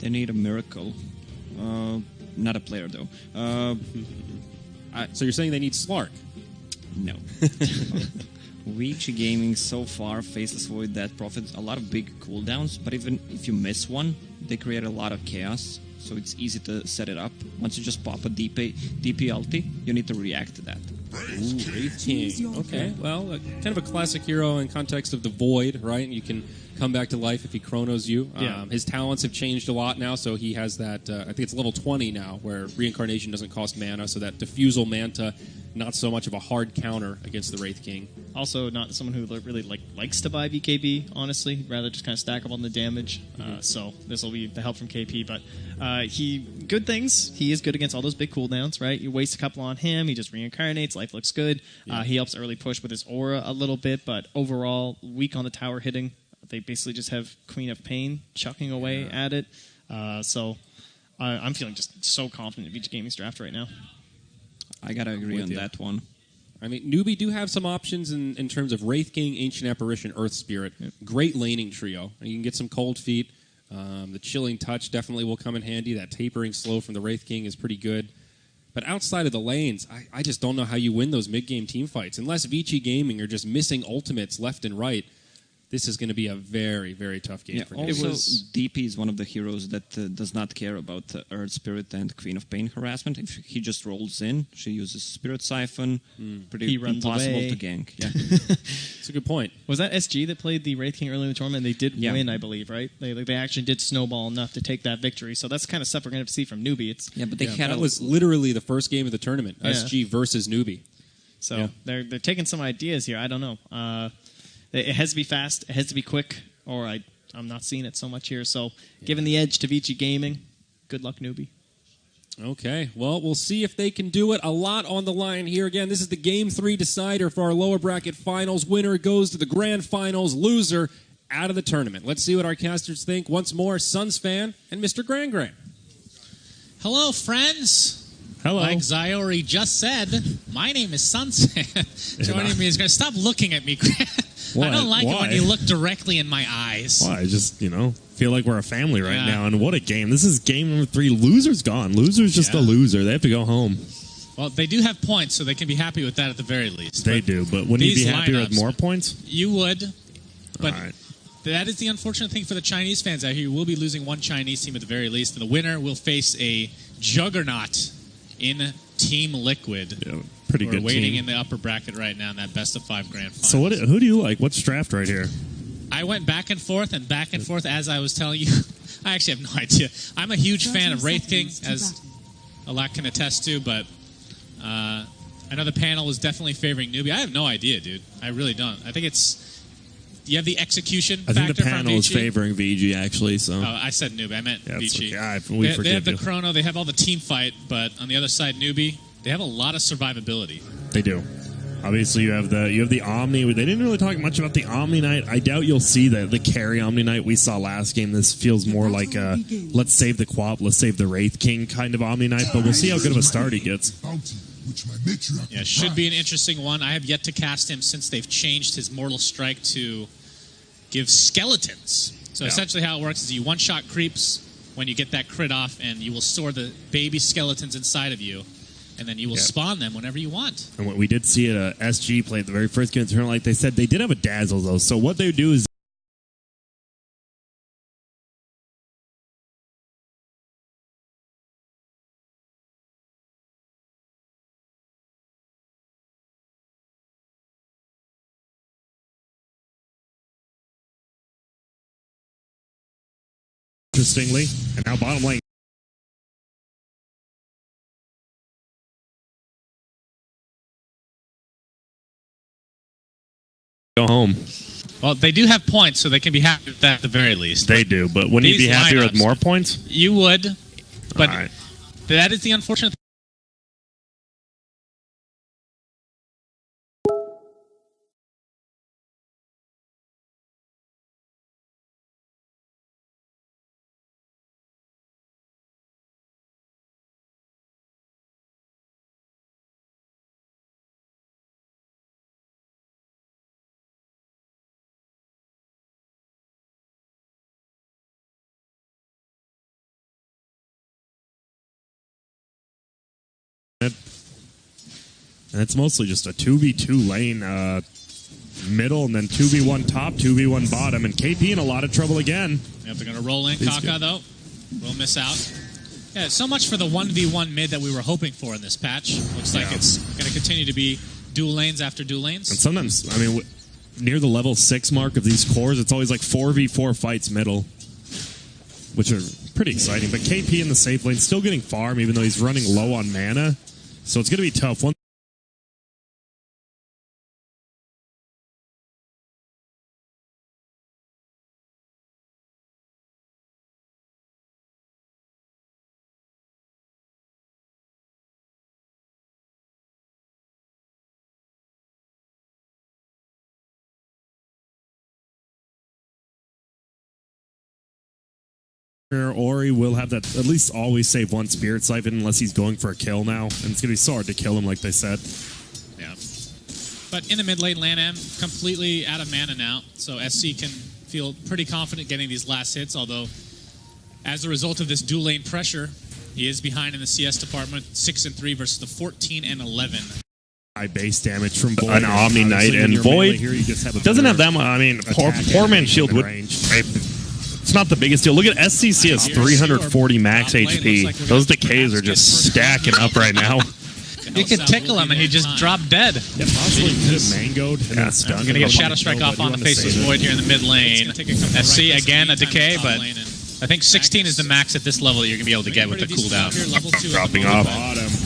They need a miracle. Not a player, though. So you're saying they need Slark? No. Vici Gaming so far faces Void that profits a lot of big cooldowns, but even if you miss one, they create a lot of chaos, so it's easy to set it up. Once you just pop a DP ulti, you need to react to that. Ooh, Wraith King. Okay, well, kind of a classic hero in context of the Void, right? You can come back to life if he chronos you. Yeah. His talents have changed a lot now, so he has that, I think it's level 20 now, where Reincarnation doesn't cost mana, so that Diffusal Manta, not so much of a hard counter against the Wraith King. Also, not someone who really likes to buy BKB, honestly. Rather just kind of stack up on the damage. So this will be the help from KP. But good things. He is good against all those big cooldowns, right? You waste a couple on him. He just reincarnates. Life looks good. Yeah. He helps early push with his aura a little bit. But overall, weak on the tower hitting. They basically just have Queen of Pain chucking away at it. So I'm feeling just so confident in Vici Gaming's draft right now. I gotta agree on that one. I mean, newbie do have some options in terms of Wraith King, Ancient Apparition, Earth Spirit. Yep. Great laning trio. You can get some Cold Feet. The Chilling Touch definitely will come in handy. That Tapering Slow from the Wraith King is pretty good. But outside of the lanes, I just don't know how you win those mid-game team fights. Unless Vici Gaming are just missing ultimates left and right, this is going to be a very, very tough game for him. Also, DP is one of the heroes that does not care about Earth Spirit and Queen of Pain harassment. If he just rolls in, she uses Spirit Siphon. Pretty impossible to gank. Yeah. That's a good point. Was that SG that played the Wraith King early in the tournament? They did win, I believe, right? They actually did snowball enough to take that victory. So that's the kind of stuff we're going to see from newbie. But they had that was literally the first game of the tournament. SG versus newbie. So they're taking some ideas here. I don't know. It has to be fast. It has to be quick, or I'm not seeing it so much here. So, giving the edge to Vici Gaming. Good luck, newbie. Okay, well, we'll see if they can do it. A lot on the line here. Again, this is the Game 3 decider for our lower bracket finals. Winner goes to the grand finals. Loser out of the tournament. Let's see what our casters think. Once more, Suns fan and Mr. Gran Gran. Hello, friends. Hello. Like Zyori just said, my name is Suns fan. Joining me is going to stop looking at me, Gran. I don't like it when you look directly in my eyes. Why? I just, feel like we're a family right now. And what a game. This is game number 3. Loser's gone. Loser's just a loser. They have to go home. Well, they do have points, so they can be happy with that at the very least. They do, but wouldn't you be happier with more points? You would, but right. That is the unfortunate thing for the Chinese fans out here. You will be losing one Chinese team at the very least, and the winner will face a juggernaut in Team Liquid. Yeah, pretty good We're waiting team. in the upper bracket right now in that best-of-5 grand final. So who do you like? What's draft right here? I went back and forth as I was telling you. I actually have no idea. I'm a huge fan of Wraith King, as Alak can attest to, but I know the panel is definitely favoring newbie. I have no idea, dude. I really don't. I think you have the execution factor from I think the panel is Vici. favoring VG, actually. So. Oh, I said newbie. I meant Vici. Okay. They have the chrono. They have all the team fight, but on the other side, newbie, they have a lot of survivability. They do. Obviously, you have the Omni. They didn't really talk much about the Omni Knight. I doubt you'll see the carry Omni Knight we saw last game. This feels more like a let's save the Quap, let's save the Wraith King kind of Omni Knight, but we'll see how good of a start he gets. Yeah, should be an interesting one. I have yet to cast him since they've changed his Mortal Strike to give skeletons. So essentially how it works is you one-shot creeps when you get that crit off, and you will store the baby skeletons inside of you, and then you will spawn them whenever you want. And what we did see at SG play at the very first game of the tournament, like they said, they did have a Dazzle, though. So what they would do is interestingly, and now bottom lane. Go home. Well, they do have points, so they can be happy with that at the very least. They do, but wouldn't you be happier with more points? You would, but that is the unfortunate thing. And it's mostly just a 2v2 lane middle, and then 2v1 top, 2v1 bottom, and KP in a lot of trouble again. Yep, they're going to roll in. Kaka, though, will miss out. Yeah, so much for the 1v1 mid that we were hoping for in this patch. Looks like it's going to continue to be dual lanes after dual lanes. And sometimes, I mean, near the level 6 mark of these cores, it's always like 4v4 fights middle, which are pretty exciting. But KP in the safe lane still getting farm, even though he's running low on mana. So it's going to be tough. Ori will have that, at least always save one Spirit Siphon unless he's going for a kill now. And it's going to be so hard to kill him, like they said. Yeah. But in the mid lane, LAN completely out of mana now. So SC can feel pretty confident getting these last hits, although as a result of this dual lane pressure, he is behind in the CS department, 6-3 versus the 14-11. High base damage from Void. An Omni Knight, and Void doesn't have that much. I mean, poor man shield would. It's not the biggest deal. Look at SCC has 340 max HP. Those decays are just stacking up right now. You could tickle him and he'd just drop dead. Yeah, possibly mangoed and then stunned. Going to get Shadow Strike off on the Faceless Void here in the mid lane. SC again a decay, but I think 16 is the max at this level that you're going to be able to get with the cooldown. Dropping off.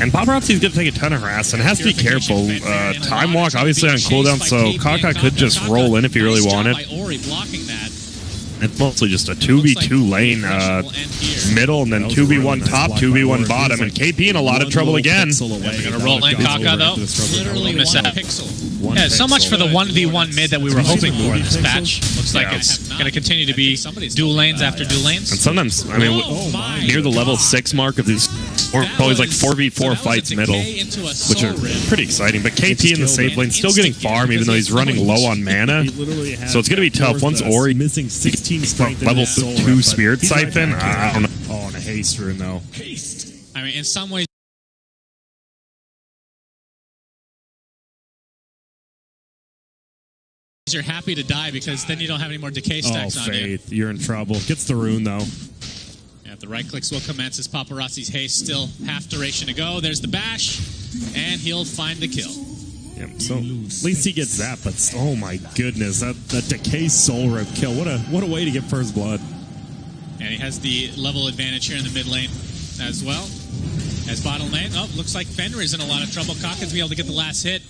And Paparazzi's going to take a ton of harass and has to be careful. Time Walk obviously on cooldown, so Kaka could just roll in if he really wanted. It's mostly just a 2v2 lane middle, and then 2v1 top, 2v1 bottom, and KP in a lot of trouble again. They're going to roll in Kaka, though. Literally miss out. Yeah, so much for the 1v1 mid that we were hoping for in this patch. Looks like it's going to continue to be dual lanes after dual lanes. And sometimes, I mean, near the level 6 mark of these, or always like 4v4 fights middle, which are pretty exciting. But KP in the safe lane still getting farm, even though he's running low on mana. So it's going to be tough once Ori missing 16 strength level 2 Spirit Siphon. I don't know. Oh, and a haste rune though. I mean, in some ways, you're happy to die because then you don't have any more decay stacks on you. Faith, you're in trouble. Gets the rune though. Yeah, the right clicks will commence as Paparazzi's haste. Still half duration to go. There's the bash, and he'll find the kill. Yep, so at least he gets that, but oh my goodness, that decay soul rip kill. What a way to get first blood. And he has the level advantage here in the mid lane as well. As bottom lane, looks like Fenrir is in a lot of trouble. Kaka's going to be able to get the last hit.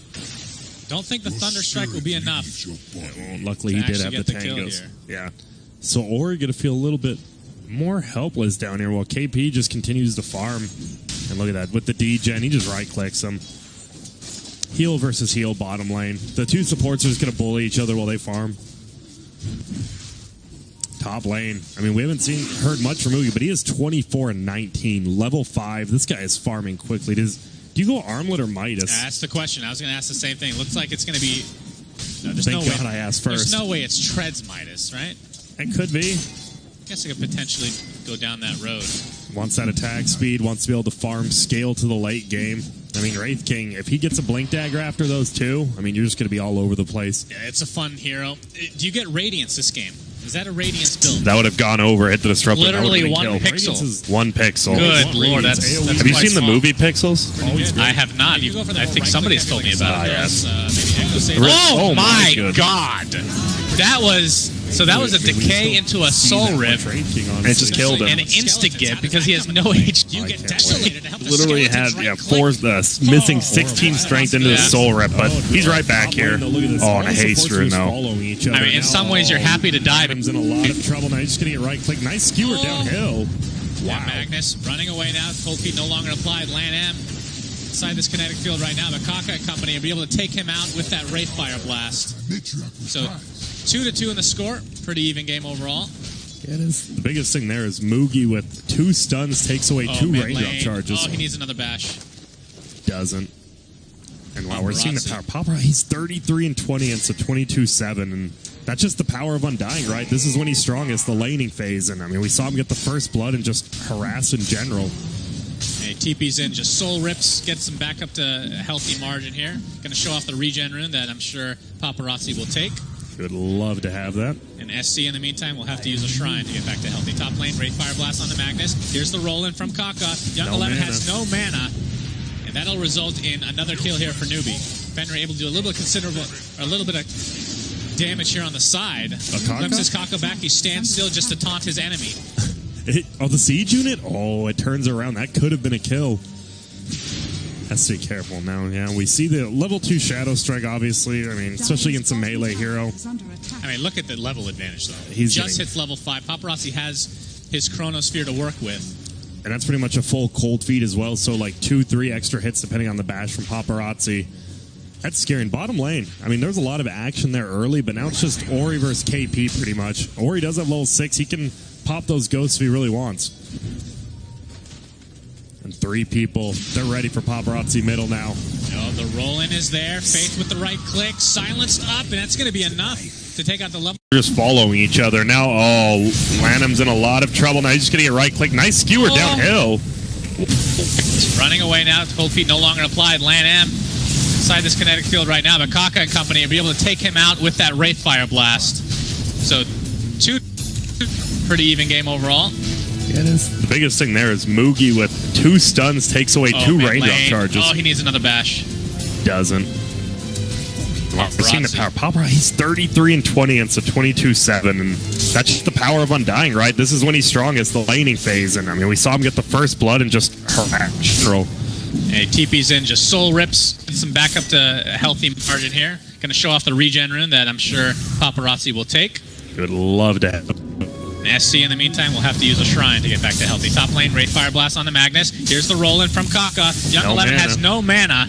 Don't think the Thunder Strike will be enough. Well, luckily he did have the tangos. Yeah. So Ori going to feel a little bit more helpless down here while KP just continues to farm. And look at that, with the D-Gen, he just right-clicks him. Heal versus heal bottom lane. The two supports are just going to bully each other while they farm. Top lane. I mean, we haven't heard much from Oogie, but he is 24-19, level 5. This guy is farming quickly. Do you go Armlet or Midas? That's the question. I was going to ask the same thing. Looks like it's going to be... No, there's Thank no God way. I asked first. There's no way it's Treads Midas, right? It could be. I guess I could potentially go down that road. Wants that attack speed, wants to be able to farm scale to the late game. I mean, Wraith King, if he gets a Blink Dagger after those two, I mean, you're just going to be all over the place. Yeah, it's a fun hero. Do you get Radiance this game? Is that a Radiance build? That would have gone over, hit the Disruptor. Literally 1 pixel. 1 pixel. Good Lord, that's have you seen the movie Pixels? I have not. I think somebody's told me about it. Yes. Oh my God. That was... So that was a decay into a soul rip. And it just killed him. An insta-get because he has no HP. Literally had missing 16 strength into the soul rip, but he's right back here. Oh, and a haste rune though. I mean, in some ways you're happy to die. He's in a lot of trouble now. He's just going to get right click. Nice skewer downhill. Wow. Magnus running away now. Cold feet no longer applied. LAN inside this kinetic field right now. The Kaka Company will be able to take him out with that Wraithfire Blast. So 2-2 in the score. Pretty even game overall. The biggest thing there is Moogie with 2 stuns takes away 2 raindrop charges. Oh, he needs another bash. Doesn't. And wow, we're seeing the power. Papa, he's 33-20 and so 22-7. And that's just the power of Undying, right? This is when he's strongest, the laning phase. And I mean, we saw him get the first blood and just harass in general. Hey, TP's in, just soul rips, gets him back up to a healthy margin here. Going to show off the regen rune that I'm sure Paparazzi will take. Would love to have that. And SC in the meantime will have to use a shrine to get back to healthy. Top lane, Wraith Fire Blast on the Magnus. Here's the roll in from Kaka. Young 11 has no mana. And that'll result in another kill here for newbee. Fenrir able to do a little bit of damage here on the side. Glimpses Kaka back. He stands still just to taunt his enemy. The siege unit? Oh, it turns around. That could have been a kill. Has to be careful now. Yeah, we see the level 2 Shadow Strike, obviously. I mean, especially against a melee hero. I mean, look at the level advantage, though. He's just hits level 5. Paparazzi has his Chronosphere to work with. And that's pretty much a full cold feed as well. So, like, 2-3 extra hits depending on the bash from Paparazzi. That's scary. And bottom lane, I mean, there's a lot of action there early, but now it's just Ori versus KP pretty much. Ori does have level 6. He can pop those ghosts if he really wants. And 3 people, they're ready for Paparazzi middle now. Oh, the roll-in is there. Faith with the right click. Silenced up, and that's going to be enough to take out the level. They're just following each other. Now, Lanham's in a lot of trouble. Now he's just getting a right click. Nice skewer downhill. Running away now. Cold feet no longer applied. Lanham inside this kinetic field right now, but Kaka and company will be able to take him out with that Wraith Fire Blast. So, 2 pretty even game overall. Yeah, it is. The biggest thing there is Moogie with 2 stuns takes away 2 raindrop charges. Oh, he needs another bash. Doesn't. We're seeing the power. Paparazzi, he's 33-20 and so 22-7, and that's just the power of Undying, right? This is when he's strongest, the laning phase, and I mean, we saw him get the first blood and just harass. Hey, TP's in, just soul rips, gets him back up to a healthy margin here. Going to show off the regen rune that I'm sure Paparazzi will take. Would love to have. SC in the meantime will have to use a shrine to get back to healthy. Top lane, Wraith Fire Blast on the Magnus. Here's the roll-in from Kaka. Young 11 has no mana,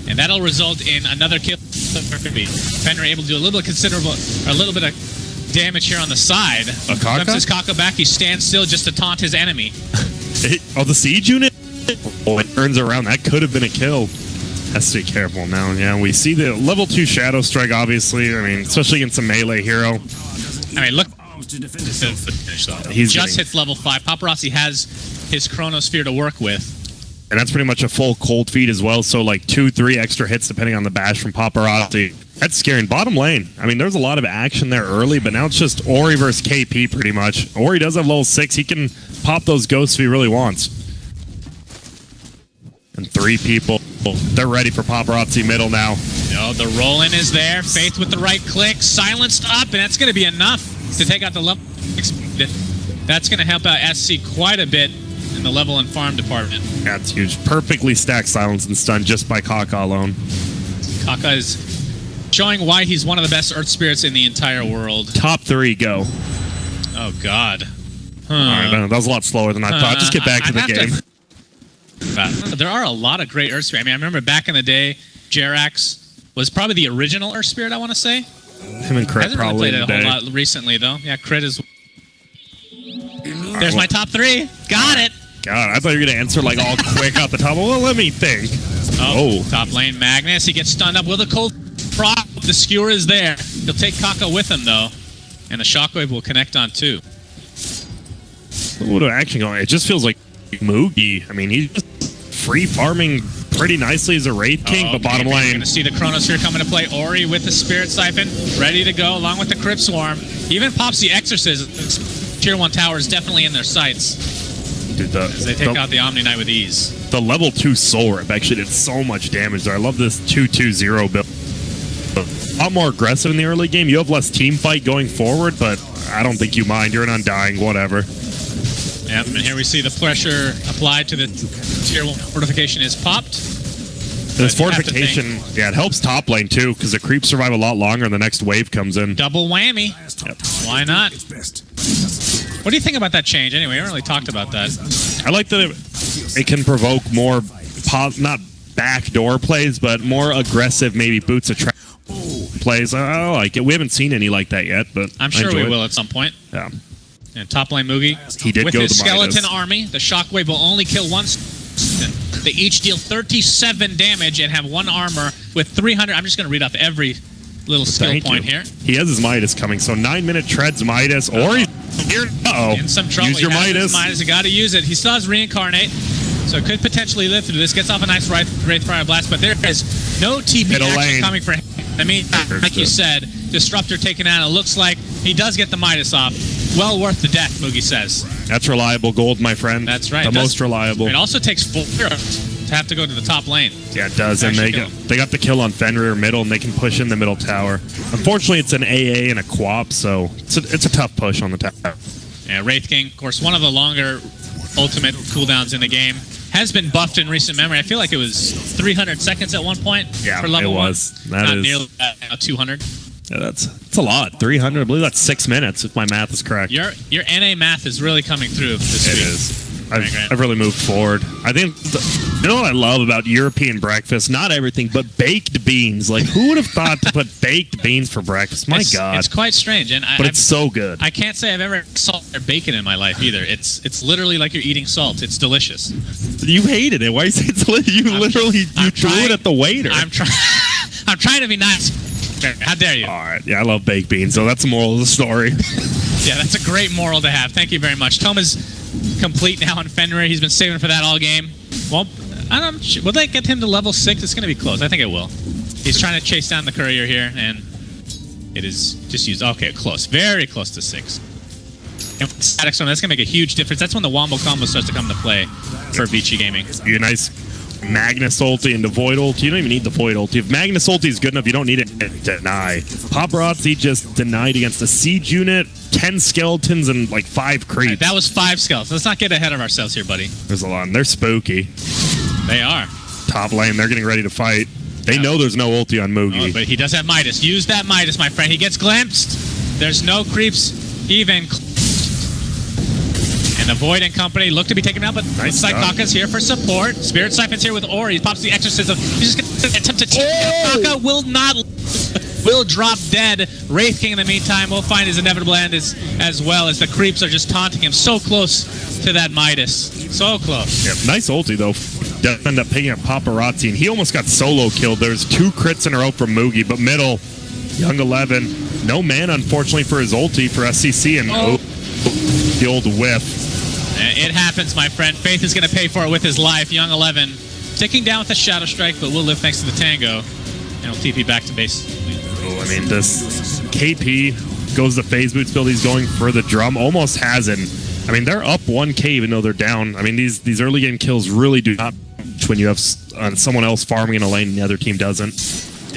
and that'll result in another kill. Fenrir able to do a little bit of damage here on the side. Glimpses Kaka back. He stands still just to taunt his enemy. The siege unit? Oh, it turns around. That could have been a kill. Has to be careful now. Yeah, we see the level 2 Shadow Strike, obviously. I mean, especially against a melee hero. I mean, look. He just hits level 5. Paparazzi has his Chronosphere to work with. And that's pretty much a full cold feed as well. So, like, 2-3 extra hits depending on the bash from Paparazzi. That's scary. And bottom lane, I mean, there's a lot of action there early, but now it's just Ori versus KP pretty much. Ori does have level 6. He can pop those ghosts if he really wants. And 3 people, they're ready for Paparazzi middle now. No, the roll-in is there. Faith with the right click. Silenced up, and that's going to be enough to take out the level. That's going to help out SC quite a bit in the level and farm department. That's huge. Perfectly stacked silence and stun just by Kaka alone. Kaka is showing why he's one of the best Earth Spirits in the entire world. Top 3, go. Oh, God. All right, that was a lot slower than I thought. Just get back to the game. There are a lot of great Earth Spirits. I mean, I remember back in the day, Jerax was probably the original Earth Spirit, I want to say. Him and Crit probably really played it a whole lot recently, though. Yeah, Crit is... There's my top 3. Got it. God, I thought you were going to answer like all quick off the top. Well, let me think. Oh, top lane Magnus. He gets stunned up with a cold proc. The skewer is there. He'll take Kaka with him, though. And the shockwave will connect on 2. What an action going. It just feels like Moogie. I mean, he's just free farming pretty nicely as a Wraith King, but bottom lane. You're going to see the Chronosphere come into play. Ori with the Spirit Siphon, ready to go, along with the Crypt Swarm. He even pops the Exorcism. Tier 1 tower is definitely in their sights. Dude, as they take out the Omni Knight with ease. The level 2 Soul Rip actually did so much damage there. I love this 2-2-0 build. A lot more aggressive in the early game. You have less team fight going forward, but I don't think you mind. You're an Undying, whatever. Yep, and here we see the pressure applied to the Tier 1 fortification is popped. This fortification, yeah, it helps top lane too, because the creeps survive a lot longer and the next wave comes in. Double whammy. Yep. Why not? What do you think about that change? Anyway, we haven't really talked about that. I like that it can provoke more, not backdoor plays, but more aggressive, maybe boots of trap plays. I like it. We haven't seen any like that yet, but I'm sure we will at some point. Yeah. And top lane Moogie, he did with go his to skeleton Midas. Army, the shockwave will only kill once. They each deal 37 damage and have 1 armor with 300. I'm just going to read off every little skill point here. He has his Midas coming, so 9-minute treads Midas, or he's here. In some trouble. Use your Midas. Midas, you got to use it. He still has reincarnate. So it could potentially live through this. Gets off a nice Wraithfire Blast, but there is no TP action coming for him. I mean, like you said, Disruptor taken out. It looks like he does get the Midas off. Well worth the death, Moogie says. That's reliable gold, my friend. That's right. The most reliable. It also takes 4 to have to go to the top lane. Yeah, it does. And they got the kill on Fenrir middle, and they can push in the middle tower. Unfortunately, it's an AA and a Quap, so it's a tough push on the tower. Yeah, Wraith King, of course, one of the longer ultimate cooldowns in the game. Has been buffed in recent memory. I feel like it was 300 seconds at one point. Yeah, for level it was. One. Not nearly 200. Yeah, that's a lot. 300. I believe that's 6 minutes if my math is correct. Your NA math is really coming through this week. It is. I've really moved forward. I think, you know what I love about European breakfast? Not everything, but baked beans. Like, who would have thought to put baked beans for breakfast? My God. It's quite strange. But it's so good. I can't say I've ever salted or bacon in my life either. It's literally like you're eating salt. It's delicious. You hated it. Why you say it's delicious? You threw it at the waiter. I'm trying to be nice. How dare you? All right. Yeah, I love baked beans, so that's the moral of the story. Yeah, that's a great moral to have. Thank you very much. Toma's complete now on Fenrir. He's been saving for that all game. Well, will they get him to level 6? It's going to be close. I think it will. He's trying to chase down the courier here, and it is just used. Okay, close. Very close to 6. And with Static Storm, that's going to make a huge difference. That's when the Wombo combo starts to come into play for Vici Gaming. You a nice Magnus ulti into Void ulti. You don't even need the Void ulti. If Magnus ulti is good enough, you don't need it to deny. Paparazzi just denied against a siege unit, 10 skeletons, and like 5 creeps. Right, that was 5 skeletons. Let's not get ahead of ourselves here, buddy. There's a lot. They're spooky. They are. Top lane, they're getting ready to fight. They know there's no ulti on Moogie. Oh, but he does have Midas. Use that Midas, my friend. He gets glimpsed. There's no creeps even. And the Void and company look to be taken out, but looks like Kaka's here for support. Spirit Siphon's here with Ori. He pops the Exorcism. He's just going to attempt to take it. Kaka will drop dead. Wraith King, in the meantime, will find his inevitable end as well, as the creeps are just taunting him so close to that Midas. So close. Yeah, nice ulti, though. Does end up picking up Paparazzi, and he almost got solo killed. There's 2 crits in a row from Moogie, but middle, Young 11, no man, unfortunately, for his ulti for SCC, and the old whiff. It happens, my friend. Faith is going to pay for it with his life. Young 11 ticking down with a Shadow Strike, but will live thanks to the Tango, and he'll TP back to base. Oh, I mean, this KP goes the phase boots build. He's going for the drum. Almost has it. I mean, they're up 1K even though they're down. I mean, these early game kills really do not when you have someone else farming in a lane and the other team doesn't.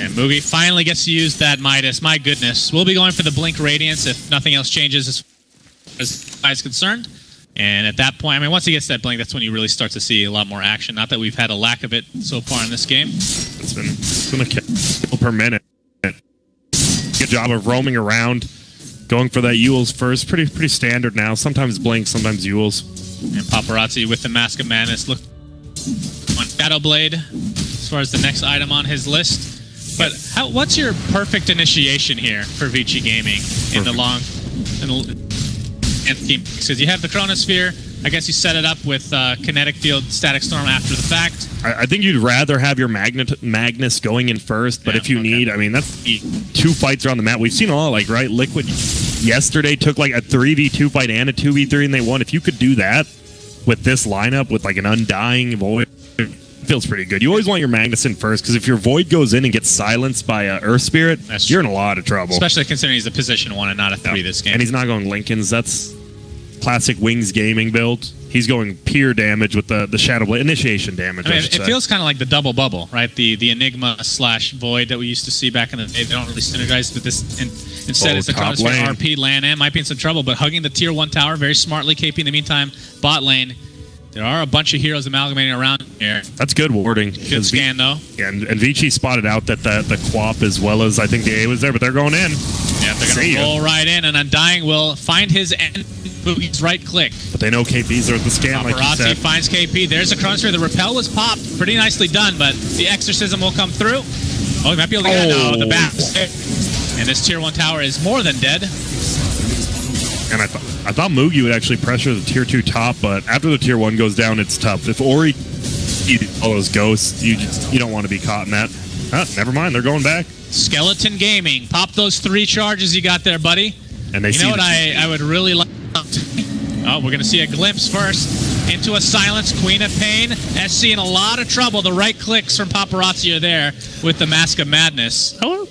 And Moogie finally gets to use that Midas. My goodness. We'll be going for the Blink Radiance if nothing else changes as far as I is concerned. And at that point, I mean, once he gets that Blink, that's when you really start to see a lot more action. Not that we've had a lack of it so far in this game. It's been a kill per minute. Good job of roaming around, going for that Yules first. Pretty standard now. Sometimes Blink, sometimes Yules. And Paparazzi with the Mask of Madness. Look on Shadow Blade as far as the next item on his list. But what's your perfect initiation here for Vici Gaming in the long game? Because you have the Chronosphere. I guess you set it up with Kinetic Field, Static Storm after the fact. I think you'd rather have your Magnus going in first, but if you need, I mean, that's 2 fights around the map. We've seen a lot, like, right? Liquid yesterday took like a 3v2 fight and a 2v3, and they won. If you could do that with this lineup, with like an Undying Void, it feels pretty good. You always want your Magnus in first, because if your Void goes in and gets silenced by Earth Spirit, you're in a lot of trouble. Especially considering he's a position 1 and not a 3 this game. And he's not going Lincolns. That's classic Wings Gaming build. He's going pure damage with the Shadow Blade. Initiation damage, I mean, it feels kind of like the double bubble, right? The Enigma / Void that we used to see back in the day. They don't really synergize with this. Instead, it's the Chronosphere RP LAN and might be in some trouble, but hugging the tier 1 tower very smartly. KP in the meantime, bot lane. There are a bunch of heroes amalgamating around here. That's good warding. Good scan, though. And Vici spotted out that the Quap, as well as I think the A was there, but they're going in. Yeah, they're going to roll right in, and Undying will find his end. Boogie's right click. But they know KPs are at the scan, like you said. finds KP. There's a Chronosphere. The Repel was popped. Pretty nicely done, but the Exorcism will come through. Oh, he might be able to get it. No, the back. And this tier 1 tower is more than dead. And I thought Moogie would actually pressure the tier 2 top, but after the tier 1 goes down, it's tough. If Ori all those ghosts, you don't want to be caught in that. Never mind, they're going back. Skeleton Gaming. Pop those 3 charges you got there, buddy. And they you know what I would really like? Oh, we're going to see a glimpse first. into a silence. Queen of Pain. SC in a lot of trouble. The right clicks from Paparazzi are there with the Mask of Madness. Hello.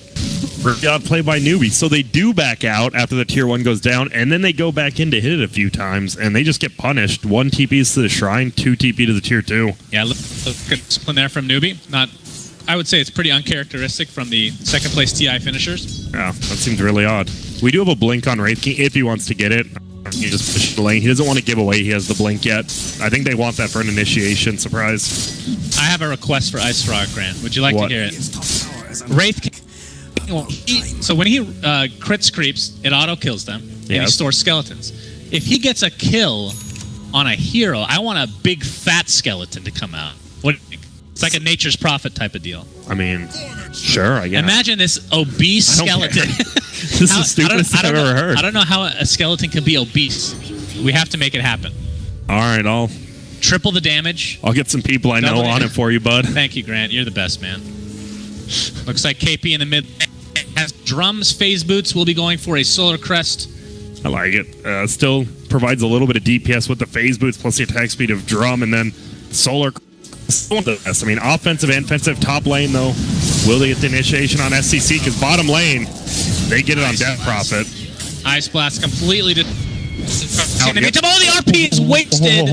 Got played by newbie, so they do back out after the tier 1 goes down, and then they go back in to hit it a few times, and they just get punished. 1 TPs to the shrine, 2 TP to the tier 2. Yeah, look good discipline there from newbie. Not, I would say it's pretty uncharacteristic from the second place TI finishers. Yeah, that seems really odd. We do have a blink on Wraith King if he wants to get it. He just pushed the lane. He doesn't want to give away he has the blink yet. I think they want that for an initiation surprise. I have a request for Ice Frog, Grant. Would you like to hear it? Wraith King. So when he crits creeps, it auto kills them, and he stores skeletons. If he gets a kill on a hero, I want a big fat skeleton to come out. What? It's like a Nature's Prophet type of deal. I mean, sure, I guess. Imagine this obese skeleton. This is the stupidest I've ever heard. I don't know how a skeleton can be obese. We have to make it happen. All right, I'll triple the damage. I'll get some people I know on it for you, bud. Thank you, Grant. You're the best, man. Looks like KP in the mid has drums, phase boots. Will be going for a solar crest. I like it. Still provides a little bit of DPS with the phase boots plus the attack speed of drum, and then solar. I mean, offensive and defensive. Top lane though, will they get the initiation on SCC? Because bottom lane, they get it on Death Prophet. Ice Blast completely. The RP is wasted.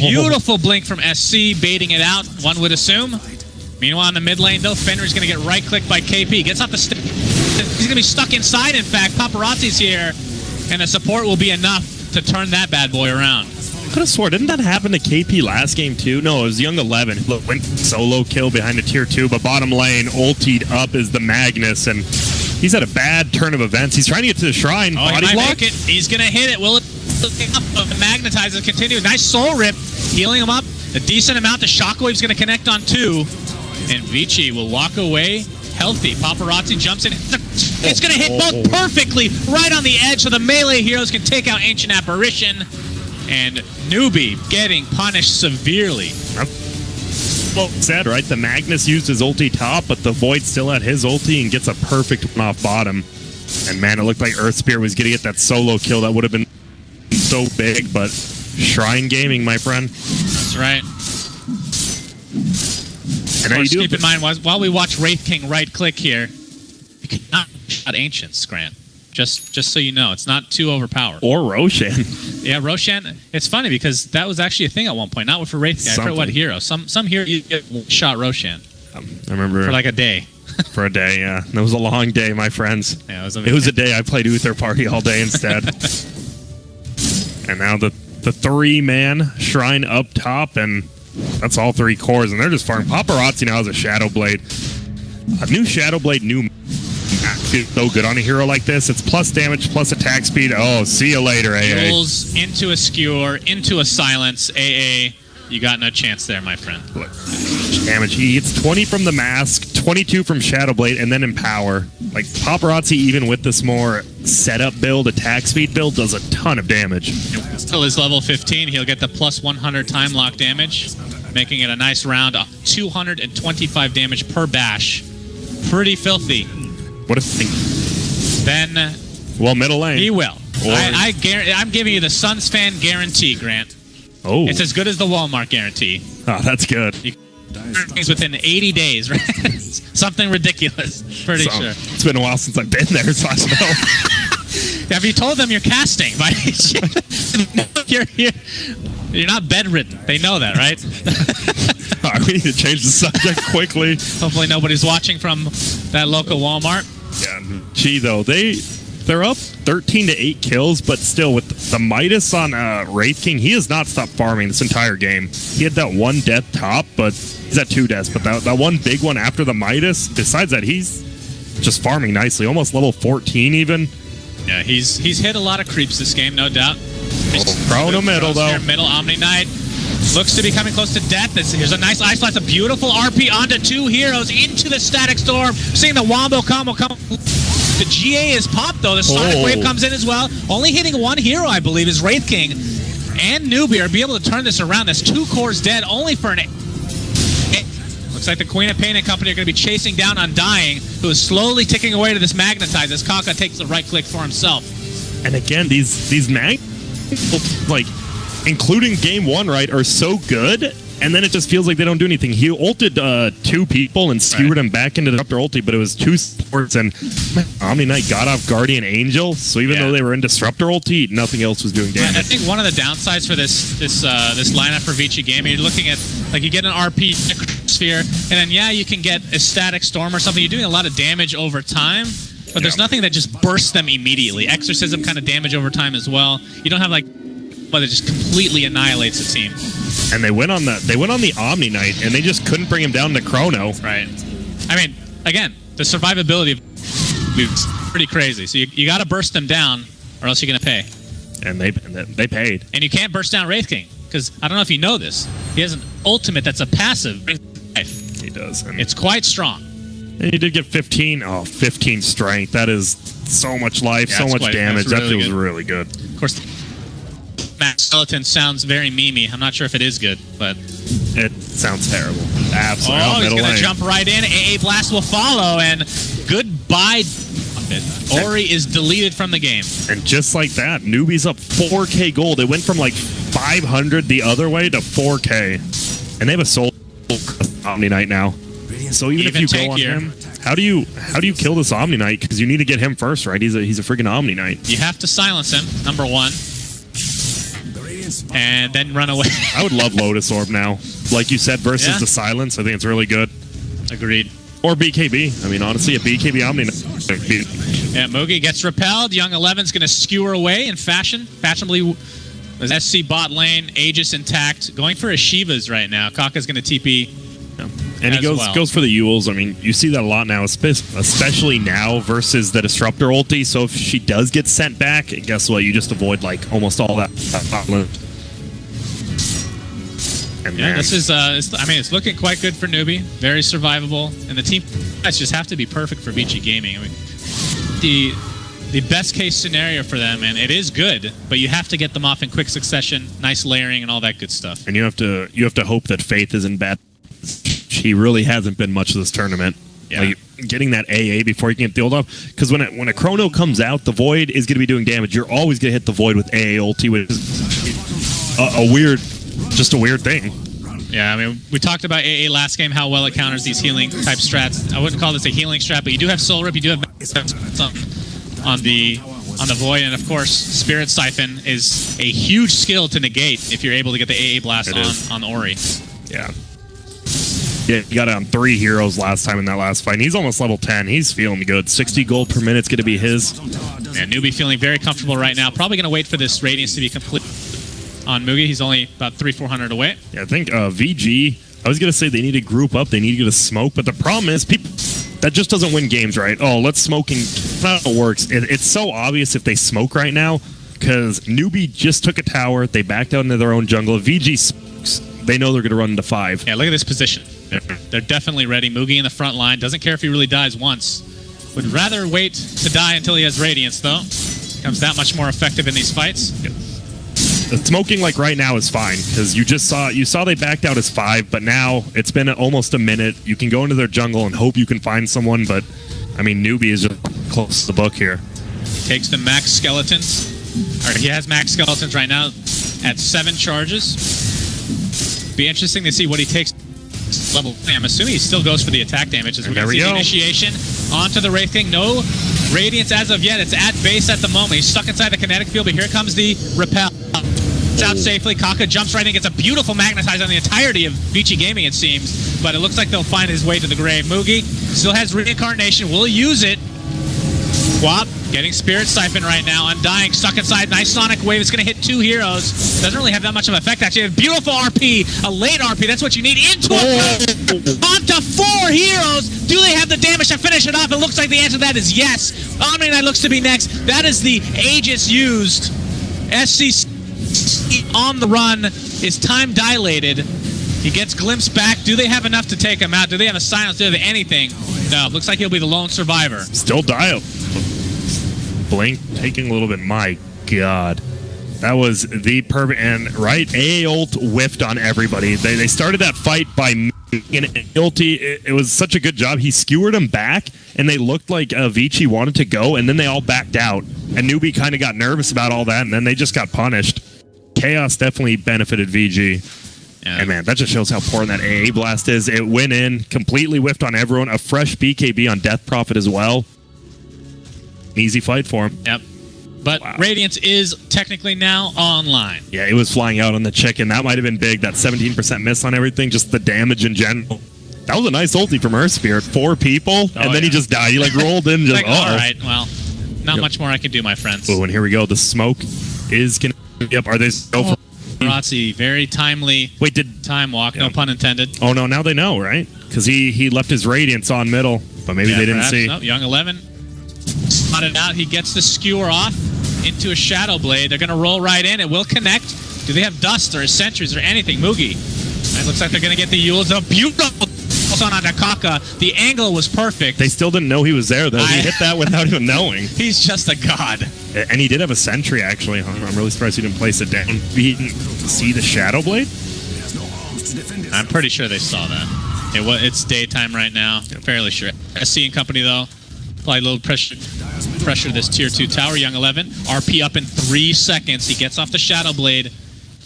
Beautiful blink from SC, baiting it out. One would assume. Meanwhile, in the mid lane, though, Fenrir's going to get right-clicked by KP. Gets off the stick. He's going to be stuck inside, in fact. Paparazzi's here, and the support will be enough to turn that bad boy around. I could have swore, didn't that happen to KP last game, too? No, it was Young 11. Look, went solo kill behind the tier 2, but bottom lane, ultied up is the Magnus, and he's had a bad turn of events. He's trying to get to the shrine. Oh, body he might block. make it. He's going to hit it. Will it? The Magnetizers continue. Nice soul rip, healing him up. A decent amount. The shockwave's going to connect on 2. And Vici will walk away healthy. Paparazzi jumps in. It's going to hit both perfectly right on the edge so the melee heroes can take out Ancient Apparition. And newbie getting punished severely. Well said, right? The Magnus used his ulti top, but the Void still had his ulti and gets a perfect one off bottom. And man, it looked like Earth Spear was going to get that solo kill. That would have been so big, but Shrine Gaming, my friend. That's right. And of course, keep in mind, while we watch Wraith King right-click here, you cannot shot Ancients, Grant. Just so you know, it's not too overpowered. Or Roshan. Yeah, Roshan. It's funny because that was actually a thing at one point. Not for Wraith King. I forget what hero. Some hero you get shot Roshan. I remember for like a day. For a day, yeah. That was a long day, my friends. Yeah, it was a day I played Uther Party all day instead. And now the 3-man Shrine up top, and that's all 3 cores, and they're just farming. Paparazzi now has a Shadow Blade. A new Shadow Blade, new is so good on a hero like this. It's plus damage, plus attack speed. Oh, see you later, AA. Duels into a skewer, into a silence. AA, you got no chance there, my friend. Look, damage. He hits 20 from the mask, 22 from Shadow Blade, and then Empower. Like, Paparazzi, even with this more setup build, attack speed build, does a ton of damage. Until his level 15, he'll get the plus 100 time lock damage, making it a nice round. 225 damage per bash. Pretty filthy. What a thing. Then, well, middle lane. He will. I'm giving you the Suns fan guarantee, Grant. Oh. It's as good as the Walmart guarantee. Oh, that's good. It's within 80 days, right? Something ridiculous. Pretty sure. It's been a while since I've been there, so I don't know. Have you told them you're casting? You're not bedridden. They know that, right? All right, we need to change the subject quickly. Hopefully nobody's watching from that local Walmart. Yeah, gee, though, they're up 13 to 8 kills, but still, with the Midas on Wraith King, he has not stopped farming this entire game. He had that 1 death top, but he's at 2 deaths, but that one big one after the Midas, besides that, he's just farming nicely, almost level 14 even. Yeah, he's hit a lot of creeps this game, no doubt. Chrono middle, though. Middle, Omni Knight. Looks to be coming close to death. Here's a nice Ice Blast, a beautiful RP onto 2 heroes into the Static Storm. Seeing the Wombo combo come. The GA is popped, though. The Sonic Wave comes in as well. Only hitting 1 hero, I believe, is Wraith King. And Newbie are able to turn this around. That's 2 cores dead, only for an... Looks like the Queen of Pain and company are going to be chasing down Undying, who is slowly ticking away to this Magnetize as Kaka takes the right click for himself. And again, these mag... like... including game 1, right, are so good, and then it just feels like they don't do anything. He ulted 2 people and skewered them back into the Disruptor ulti, but it was 2 supports, and Omni Knight got off Guardian Angel, so even though they were in Disruptor ulti, nothing else was doing damage. I think one of the downsides for this lineup for Vici Gaming, you're looking at, like, you get an RP sphere, and then, you can get a static storm or something. You're doing a lot of damage over time, but there's nothing that just bursts them immediately. Exorcism kind of damage over time as well. You don't have, like, but it just completely annihilates the team. And they went on the Omni Knight, and they just couldn't bring him down to Chrono. Right. I mean, again, the survivability is pretty crazy. So you got to burst them down, or else you're going to pay. And they paid. And you can't burst down Wraith King, because I don't know if you know this. He has an ultimate that's a passive. He does. And it's quite strong. And he did get 15 strength. That is so much life, so much damage. That feels really good. Of course, Max Skeleton sounds very memey. I'm not sure if it is good, but it sounds terrible. Absolutely. Oh, he's going to jump right in. AA Blast will follow, and goodbye. Ori is deleted from the game. And just like that, Newbie's up 4K gold. It went from like 500 the other way to 4K. And they have a soul Omni Knight now. So even if you go on him, how do you kill this Omni Knight? Because you need to get him first, right? He's a freaking Omni Knight. You have to silence him, number 1. And then run away. I would love Lotus Orb now. Like you said, versus the silence. I think it's really good. Agreed. Or BKB. I mean, honestly, a BKB Omni Knight. Yeah, Mugi gets repelled. Young 11's going to skewer away in fashionably. SC bot lane, Aegis intact. Going for a Shivas right now. Kaka's going to TP. Yeah. And he goes for the Yules. I mean, you see that a lot now, especially now versus the Disruptor ulti. So if she does get sent back, guess what? You just avoid like almost all that. And this is. I mean, it's looking quite good for Newbie. Very survivable, and the team guys just have to be perfect for Vici Gaming. I mean, the best case scenario for them, and it is good, but you have to get them off in quick succession, nice layering, and all that good stuff. And you have to hope that Faith isn't bad. He really hasn't been much of this tournament. Yeah. Like, getting that AA before you can get the ult off, because when a Chrono comes out, the Void is going to be doing damage. You're always going to hit the Void with AA ulti, which is a weird thing. Yeah, I mean, we talked about AA last game, how well it counters these healing type strats. I wouldn't call this a healing strat, but you do have Soul Rip, you do have on the Void, and of course, Spirit Siphon is a huge skill to negate if you're able to get the AA blast on Ori. Yeah. Yeah, he got it on 3 heroes last time in that last fight. And he's almost level 10. He's feeling good. 60 gold per minute's going to be his. Yeah, Newbie feeling very comfortable right now. Probably going to wait for this Radiance to be complete on Mugi. He's only about 300-400 away. Yeah, I think VG, I was going to say they need to group up. They need to get a smoke. But the problem is, people that just doesn't win games, right? Oh, let's smoke and that's not how it works. It's so obvious if they smoke right now, because Newbie just took a tower. They backed out into their own jungle. If VG smokes, they know they're going to run into 5. Yeah, look at this position. They're definitely ready. Mugi in the front line. Doesn't care if he really dies once. Would rather wait to die until he has Radiance, though. Becomes that much more effective in these fights. Yep. The smoking, like, right now is fine, because you saw they backed out as 5, but now it's been almost a minute. You can go into their jungle and hope you can find someone, but, I mean, Newbie is just close to the book here. Takes the max skeletons. Or he has max skeletons right now at 7 charges. Be interesting to see what he takes level. I'm assuming he still goes for the attack damage as we can see the initiation onto the Wraith King. No Radiance as of yet. It's at base at the moment. He's stuck inside the kinetic field, but here comes the repel. It's out safely. Kaka jumps right in, gets a beautiful magnetize on the entirety of Vici Gaming, it seems, but it looks like they'll find his way to the grave. Mugi still has reincarnation, will use it. Wop getting Spirit Siphon right now. Undying, stuck inside. Nice Sonic Wave. It's going to hit 2 heroes. Doesn't really have that much of an effect, actually. A beautiful RP. A late RP. That's what you need. Into onto 4 heroes. Do they have the damage to finish it off? It looks like the answer to that is yes. Omni Knight looks to be next. That is the Aegis used. SC on the run. Is time dilated. He gets glimpsed back. Do they have enough to take him out? Do they have a silence? Do they have anything? No. Looks like he'll be the lone survivor. Still dialed. Blink taking a little bit. My God, that was the perfect. And right, AA ult whiffed on everybody. They started that fight by an ulti. It was such a good job. He skewered them back, and they looked like Vici wanted to go, and then they all backed out. And Newbie kind of got nervous about all that, and then they just got punished. Chaos definitely benefited VG. Yeah. And man, that just shows how important that AA blast is. It went in, completely whiffed on everyone. A fresh BKB on Death Prophet as well. Easy fight for him. Yep. But Radiance is technically now online. Yeah, it was flying out on the chicken. That might have been big. That 17% miss on everything, just the damage in general. That was a nice ulti from Earth Spirit. 4 people, and then he just died. He like rolled in, just all right, well, not much more I can do, my friends. Oh, and here we go. The smoke is gonna. Yep, are they go for Razzi, very timely. Wait, did time walk? No pun intended. Oh no, now they know, right? Because he left his Radiance on middle, but maybe they didn't see. No, Young 11 spotted out. He gets the skewer off into a Shadow Blade. They're going to roll right in. It will connect. Do they have dust or sentries or anything? Mugi. It looks like they're going to get the Yules. A beautiful on onto Kaka. The angle was perfect. They still didn't know he was there, though. He hit that without even knowing. He's just a god. And he did have a sentry, actually. I'm really surprised he didn't place it down. He didn't see the Shadow Blade? I'm pretty sure they saw that. It's daytime right now. I'm fairly sure. SC and company, though. Apply a little pressure to this tier 2 tower. Young 11. RP up in 3 seconds. He gets off the Shadow Blade.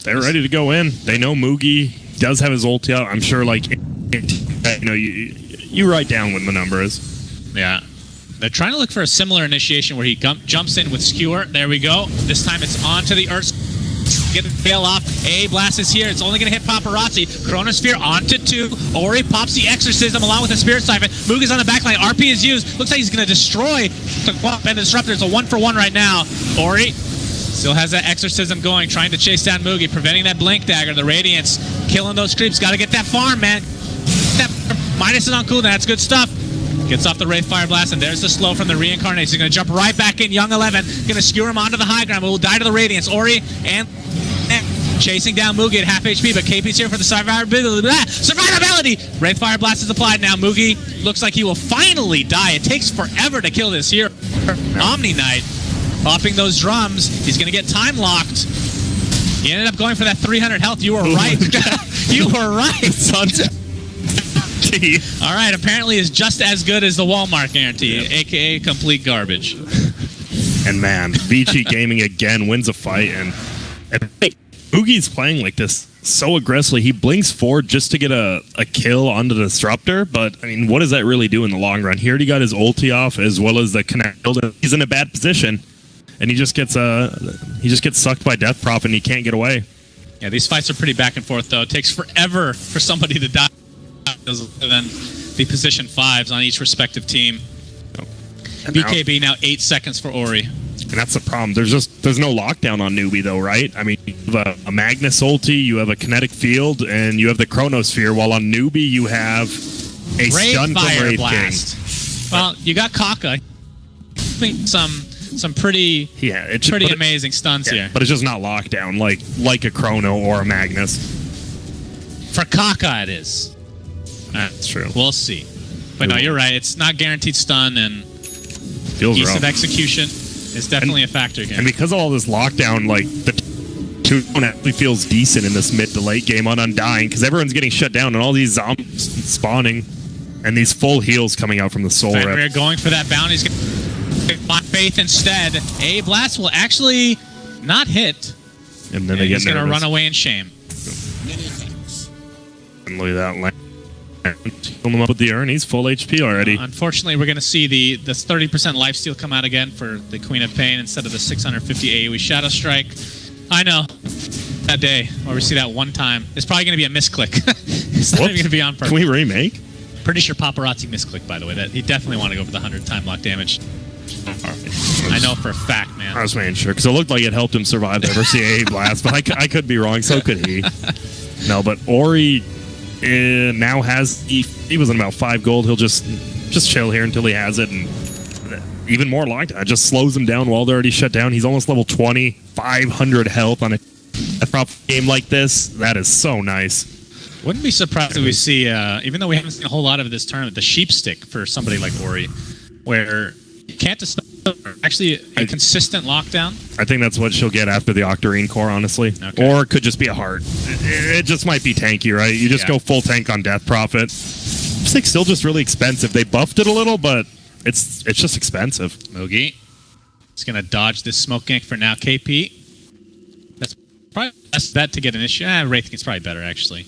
They're ready to go in. They know Mugi does have his ulti out. I'm sure, like, you write down what the number is. Yeah. They're trying to look for a similar initiation where he jumps in with Skewer. There we go. This time it's onto the Earth. Get the tail off. A blast is here. It's only going to hit Paparazzi. Chronosphere onto 2. Ori pops the Exorcism along with the Spirit Siphon. Mugi's on the backline. RP is used. Looks like he's going to destroy the Quap and the Disruptor. It's a 1-for-1 right now. Ori still has that Exorcism going, trying to chase down Mugi, preventing that Blink Dagger. The Radiance killing those creeps. Got to get that farm, man. That minus is on cooldown. That's good stuff. Gets off the Wraith Fire Blast, and there's the slow from the Reincarnation. He's going to jump right back in. Young 11 going to skewer him onto the high ground, but will die to the Radiance. Ori and chasing down Mugi at half HP, but KP's here for the survivability. Wraith Fire Blast is applied now. Mugi looks like he will finally die. It takes forever to kill this here. Omni Knight popping those drums. He's going to get time locked. He ended up going for that 300 health. You were right. You were right. All right, apparently is just as good as the Walmart guarantee, a.k.a. complete garbage. And man, Vici Gaming again wins a fight, and Mugi's playing like this so aggressively. He blinks forward just to get a kill onto the Disruptor, but I mean, what does that really do in the long run? He already got his ulti off as well as the connect. He's in a bad position, and he just gets sucked by Death Prophet, and he can't get away. Yeah, these fights are pretty back and forth, though. It takes forever for somebody to die. Than the position 5s on each respective team. BKB now 8 seconds for Ori. And that's the problem. There's no lockdown on newbie, though, right? I mean, you have a Magnus ulti, you have a kinetic field, and you have the Chronosphere, while on newbie you have a stun from Wraith King. Well, you got Kaka. Some pretty amazing stuns here. But it's just not lockdown like a Chrono or a Magnus. For Kaka it is. That's true. We'll see. But no, you're right. It's not guaranteed stun, and ease of execution is definitely a factor here. And because of all this lockdown, like, the 2 actually feels decent in this mid to late game on Undying, because everyone's getting shut down, and all these zombies spawning, and these full heals coming out from the Soul Rip. We're going for that bounty. He's going to Faith instead. A blast will actually not hit. And then he's going to run away in shame. And look at that lane. Fill him up with the urn. He's full HP already. Unfortunately, we're going to see the 30% lifesteal come out again for the Queen of Pain instead of the 650 AoE Shadow Strike. I know. That day where we see that one time. It's probably going to be a misclick. It's not even going to be on purpose. Can we remake? Pretty sure Paparazzi misclick, by the way. That he definitely wanted to go for the 100 time lock damage. I know for a fact, man. I was making sure, because it looked like it helped him survive the RCA blast, but I could be wrong, so could he. No, but Ori now has... He was in about 5 gold. He'll just chill here until he has it, and even more locked. It just slows him down while they're already shut down. He's almost level 20, 500 health on a prop game like this. That is so nice. Wouldn't be surprised if we see, even though we haven't seen a whole lot of this tournament, the sheep stick for somebody like Ori, where you can't just actually a consistent lockdown. I think that's what she'll get after the Octarine core, honestly. Okay. Or it could just be a heart. It just might be tanky, right? You just go full tank on Death Prophet. Stick's still just really expensive. They buffed it a little, but it's just expensive. Mugi is going to dodge this smoke gank for now. KP. That's Probably best bet to get an issue. Wraith King's probably better, actually.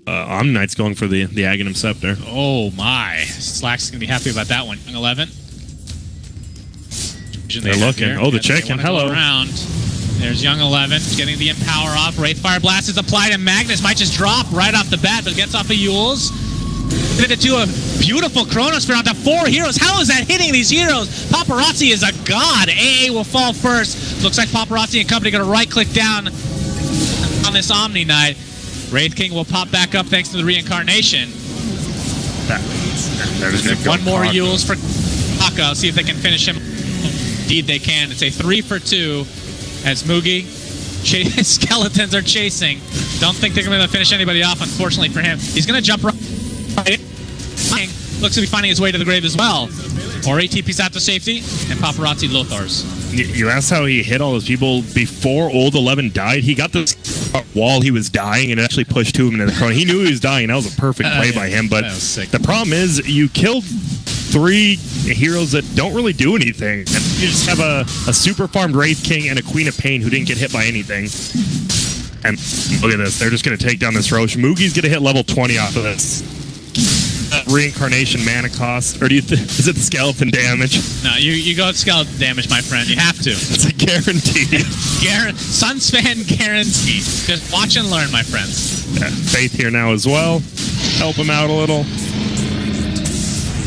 Omni Knight's going for the Aghanim Scepter. Oh, my. Slack's going to be happy about that one. Young 11. They're looking. Oh, the chicken. Hello. Around. There's Young 11 getting the Empower off. Wraithfire Blast is applied, and Magnus might just drop right off the bat, but gets off of Yules. It to a beautiful Chronosphere onto 4 heroes. How is that hitting these heroes? Paparazzi is a god. AA will fall first. Looks like Paparazzi and company going to right-click down on this Omni Knight. Wraith King will pop back up thanks to the reincarnation. One more Yules for Kaka. See if they can finish him. Indeed, they can. It's a 3 for 2 as Mugi skeletons are chasing. Don't think they're going to be able to finish anybody off, unfortunately for him. He's going to jump right. Looks to be finding his way to the grave as well. Ori TP's out to safety, and Paparazzi Lothars. You asked how he hit all those people before Old 11 died. He got this while he was dying, and it actually pushed to him into the corner. He knew he was dying. That was a perfect play by him. But the problem is, you killed 3 heroes that don't really do anything. And you just have a super farmed Wraith King and a Queen of Pain who didn't get hit by anything. And look at this. They're just going to take down this Roche. Mugi's going to hit level 20 off of this. Reincarnation mana cost, or is it the skeleton damage? No, you go with skeleton damage, my friend. You have to. It's a guarantee. Sunspan guarantee. Just watch and learn, my friends. Yeah, Faith here now as well. Help him out a little.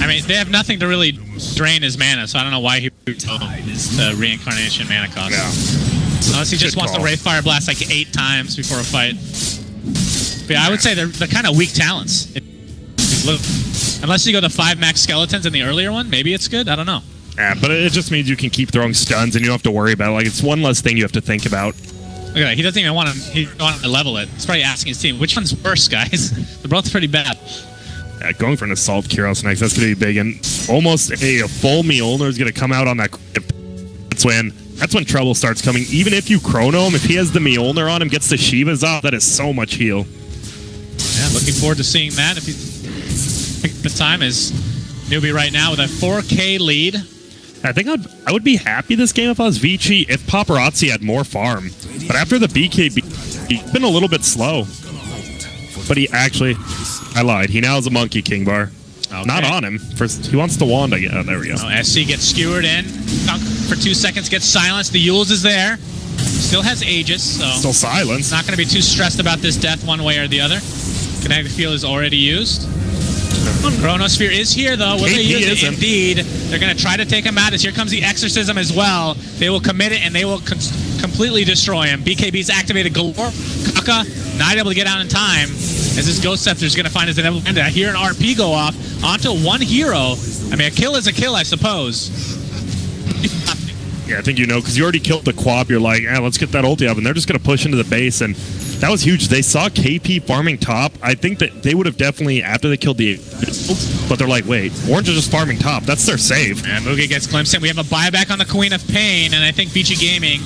I mean, they have nothing to really drain his mana, so I don't know why he the reincarnation mana cost. Yeah. Unless he just wants to Wraithfire Blast like 8 times before a fight. But yeah, I would say they're kind of weak talents. Unless you go to 5 max skeletons in the earlier one, maybe it's good. I don't know. Yeah, but it just means you can keep throwing stuns and you don't have to worry about it. Like, it's one less thing you have to think about. Look at that. He doesn't even want to level it. He's probably asking his team, which one's worse, guys? They're both pretty bad. Yeah, going for an Assault Kyros next, that's going to be big. And almost a full Mjolnir is going to come out on that. That's when trouble starts coming. Even if you chrono him, if he has the Mjolnir on him, gets the Shivas off, that is so much heal. Yeah, looking forward to seeing that. If he's the time is newbie right now with a 4K lead. I think I would be happy this game if I was Vici if Paparazzi had more farm. But after the BKB, he's been a little bit slow. But he actually, I lied. He now has a Monkey King bar. Okay. Not on him. First, he wants the wand again. Oh, there we go. Oh, SC gets skewered in. For 2 seconds, gets silenced. The Yules is there. Still has Aegis, so still silenced. Not going to be too stressed about this death one way or the other. Kinetic Field is already used. Chronosphere is here, though. Will they use it? Indeed. They're going to try to take him out as here comes the Exorcism as well. They will commit it, and they will completely destroy him. BKB's activated galore. Kaka not able to get out in time as this Ghost Scepter is going to find his inevitable end. I hear an RP go off onto one hero. I mean, a kill is a kill, I suppose. Yeah, I think you know, because you already killed the Quap. You're like, let's get that ulti up, and they're just going to push into the base, and that was huge. They saw KP farming top. I think that they would have definitely, after they killed the... But they're like, wait, Orange is just farming top. That's their save. And Mugi gets glimpsed in. We have a buyback on the Queen of Pain, and I think Vici Gaming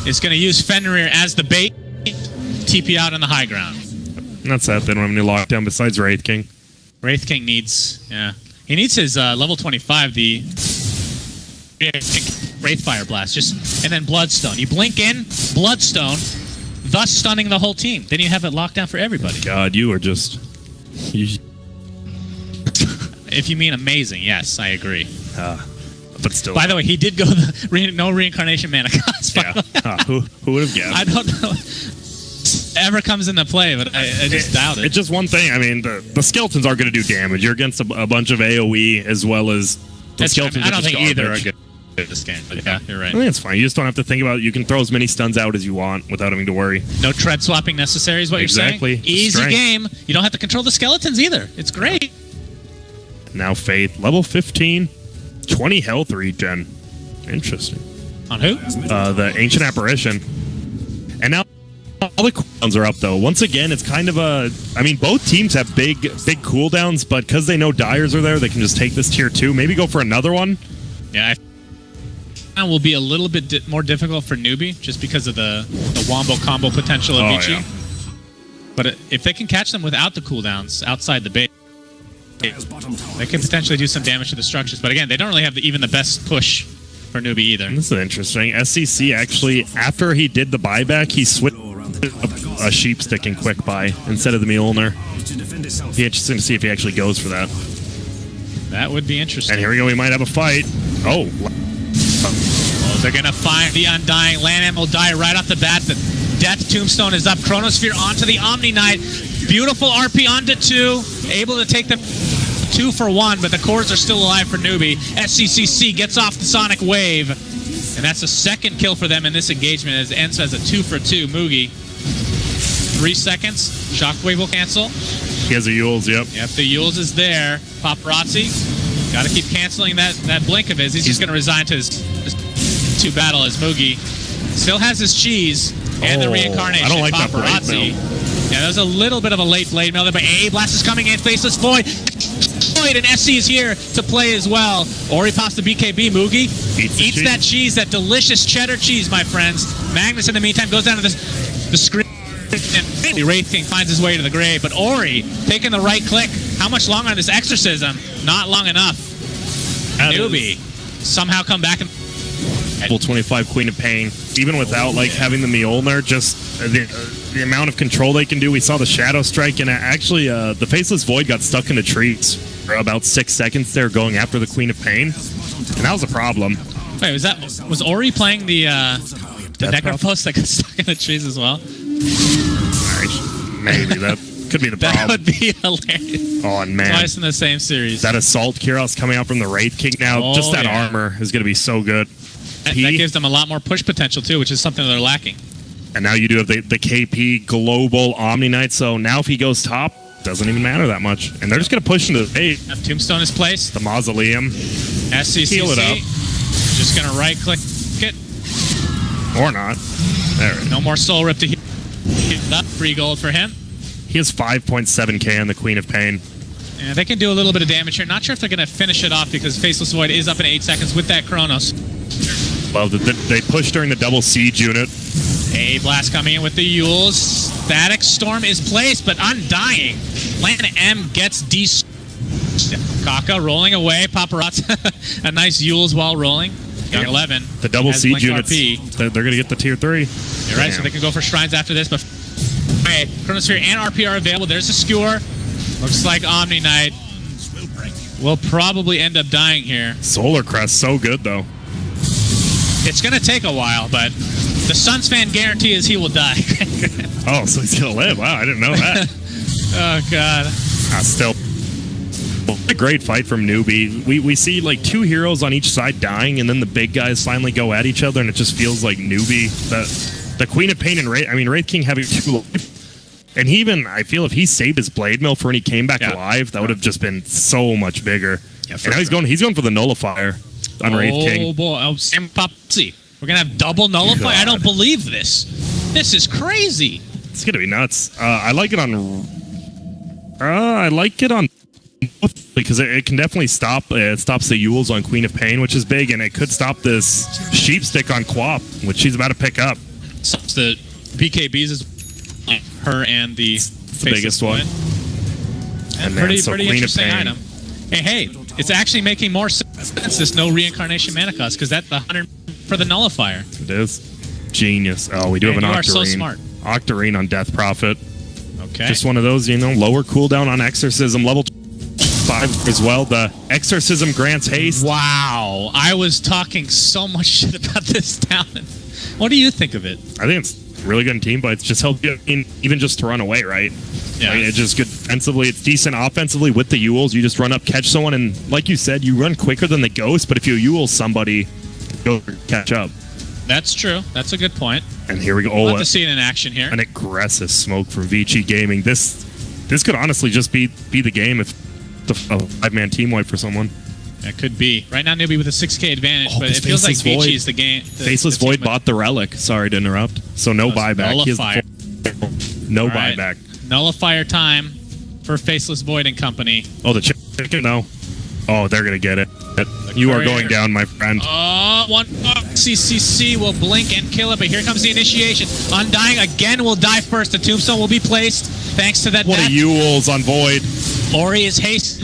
is going to use Fenrir as the bait. TP out on the high ground. And that's that. They don't have any lockdown besides Wraith King. Wraith King needs... Yeah. He needs his level 25, the... Wraithfire Blast. And then Bloodstone. You blink in, Bloodstone... thus stunning the whole team. Then you have it locked down for everybody. God, you are just... If you mean amazing, yes, I agree. But still... By the way, he did go the no reincarnation mana cost. Yeah. Who would have guessed? I don't know. Ever comes into play, but I just doubt it. It's just one thing. I mean, the skeletons are going to do damage. You're against a bunch of AoE as well as the skeletons. I don't think either are good this game, but yeah, you're right. I think it's fine. You just don't have to think about it. You can throw as many stuns out as you want without having to worry. No tread swapping necessary is what you're saying? Exactly. Easy game. You don't have to control the skeletons either. It's great. Now Faith, level 15, 20 health regen. Interesting. On who? The Ancient Apparition. And now all the cooldowns are up, though. Once again, it's kind of a... I mean, both teams have big cooldowns, but because they know Dyers are there, they can just take this tier 2. Maybe go for another one. Yeah, will be a little bit more difficult for newbie just because of the wombo combo potential of Vici. Yeah. But if they can catch them without the cooldowns outside the base, they can potentially do some damage to the structures. But again, they don't really have even the best push for newbie either. This is interesting. SCC actually, after he did the buyback, he switched a sheep stick and quick buy instead of the Mjolnir. Be interesting to see if he actually goes for that. That would be interesting. And here we go. We might have a fight. Oh, they're going to find the Undying. Lanham will die right off the bat. The Death Tombstone is up. Chronosphere onto the Omni Knight. Beautiful RP onto 2. Able to take them 2 for 1, but the cores are still alive for newbee. SCCC gets off the Sonic Wave. And that's the second kill for them in this engagement as it ends as a 2 for 2. Mugi. 3 seconds. Shockwave will cancel. He has a Yules, yep. Yep, the Yules is there. Paparazzi. Got to keep canceling that blink of his. He's just going to resign to his 2 battle as Mugi. Still has his cheese and the reincarnation. I don't like Paparazzi. that blade mail. Yeah, that was a little bit of a late blade mail there, but Blast is coming in. Faceless Void. And SC is here to play as well. Ori pops the BKB. Mugi eats that cheese, that delicious cheddar cheese, my friends. Magnus, in the meantime, goes down to the screen. And Wraith King finds his way to the grave. But Ori taking the right click. How much longer on this exorcism? Not long enough. Newbee somehow come back and... Level 25 Queen of Pain. Even without like having the Mjolnir, just the amount of control they can do. We saw the Shadow Strike, and actually the Faceless Void got stuck in the trees for about 6 seconds there going after the Queen of Pain. And that was a problem. Wait, was Ori playing the Necropost that got stuck in the trees as well? Maybe that could be the problem. That would be hilarious. Oh, and man. Twice in the same series. That Assault Kyros coming out from the Wraith King now, just that armor is going to be so good. That gives them a lot more push potential, too, which is something they're lacking. And now you do have the KP Global Omni Knight, so now if he goes top, doesn't even matter that much. And they're just going to push into the bait. Tombstone is placed. The Mausoleum. SCCC. Heal it up. Just going to right-click it. Or not. There it is. No more Soul Rip to heal. Up. Free gold for him. He has 5.7k on the Queen of Pain. Yeah, they can do a little bit of damage here. Not sure if they're going to finish it off because Faceless Void is up in 8 seconds with that Chronos. Love that they pushed during the double siege unit. Blast coming in with the Yules. Static Storm is placed, but Undying. Lana M gets Kaka rolling away. Paparazzi. A nice Yules while rolling. Young 11. The double siege units. RP. They're going to get the tier 3. You're right, so they can go for shrines after this. But Chronosphere and RP are available. There's a skewer. Looks like Omni Knight will probably end up dying here. Solar Crest, so good though. It's going to take a while, but the Suns fan guarantee is he will die. Oh, so he's going to live. Wow, I didn't know that. Oh, God. Still. A great fight from newbee. We see like 2 heroes on each side dying, and then the big guys finally go at each other, and it just feels like newbee. The Queen of Pain and Wraith King having 2 life. And he even, I feel if he saved his Blade Mill for when he came back alive, that would have just been so much bigger. Yeah, and now he's going for the Nullifier on Wraith King. Oh, boy. Sam Popsy. We're going to have double Nullifier? I don't believe this. This is crazy. It's going to be nuts. I like it on because it can definitely stop. It stops the Yules on Queen of Pain, which is big, and it could stop this Sheep Stick on Quap, which she's about to pick up. Stops the BKBs is her and the biggest one. And pretty interesting item. Hey, it's actually making more sense this no reincarnation mana cost because that's the 100 for the Nullifier. It is genius. Oh, we do have an Octarine. You are so smart. Octarine on Death Prophet. Okay. Just one of those, lower cooldown on Exorcism, level 5 as well. The Exorcism grants haste. Wow. I was talking so much shit about this talent. What do you think of it? I think it's really good in team, but it's just helped you even just to run away, right? Yeah. It's just good defensively. It's decent offensively with the Yules. You just run up, catch someone, and like you said, you run quicker than the Ghost, but if you Yule somebody, you'll catch up. That's true. That's a good point. And here we go. We'll have to see it in action here. An aggressive smoke from Vici Gaming. This could honestly just be the game if a 5-man team wipe for someone. That could be. Right now, newbie with a 6k advantage, but it feels like Vici is the game. Faceless Void bought the Relic. Sorry to interrupt. So no buyback. Nullifier. No buyback. Nullifier time for Faceless Void and company. Oh, the chicken? No. Oh, they're going to get it. You are going down, my friend. Oh, one CCC will blink and kill it, but here comes the initiation. Undying again will die first. The Tombstone will be placed thanks to that. What a Yules on Void. Ori is haste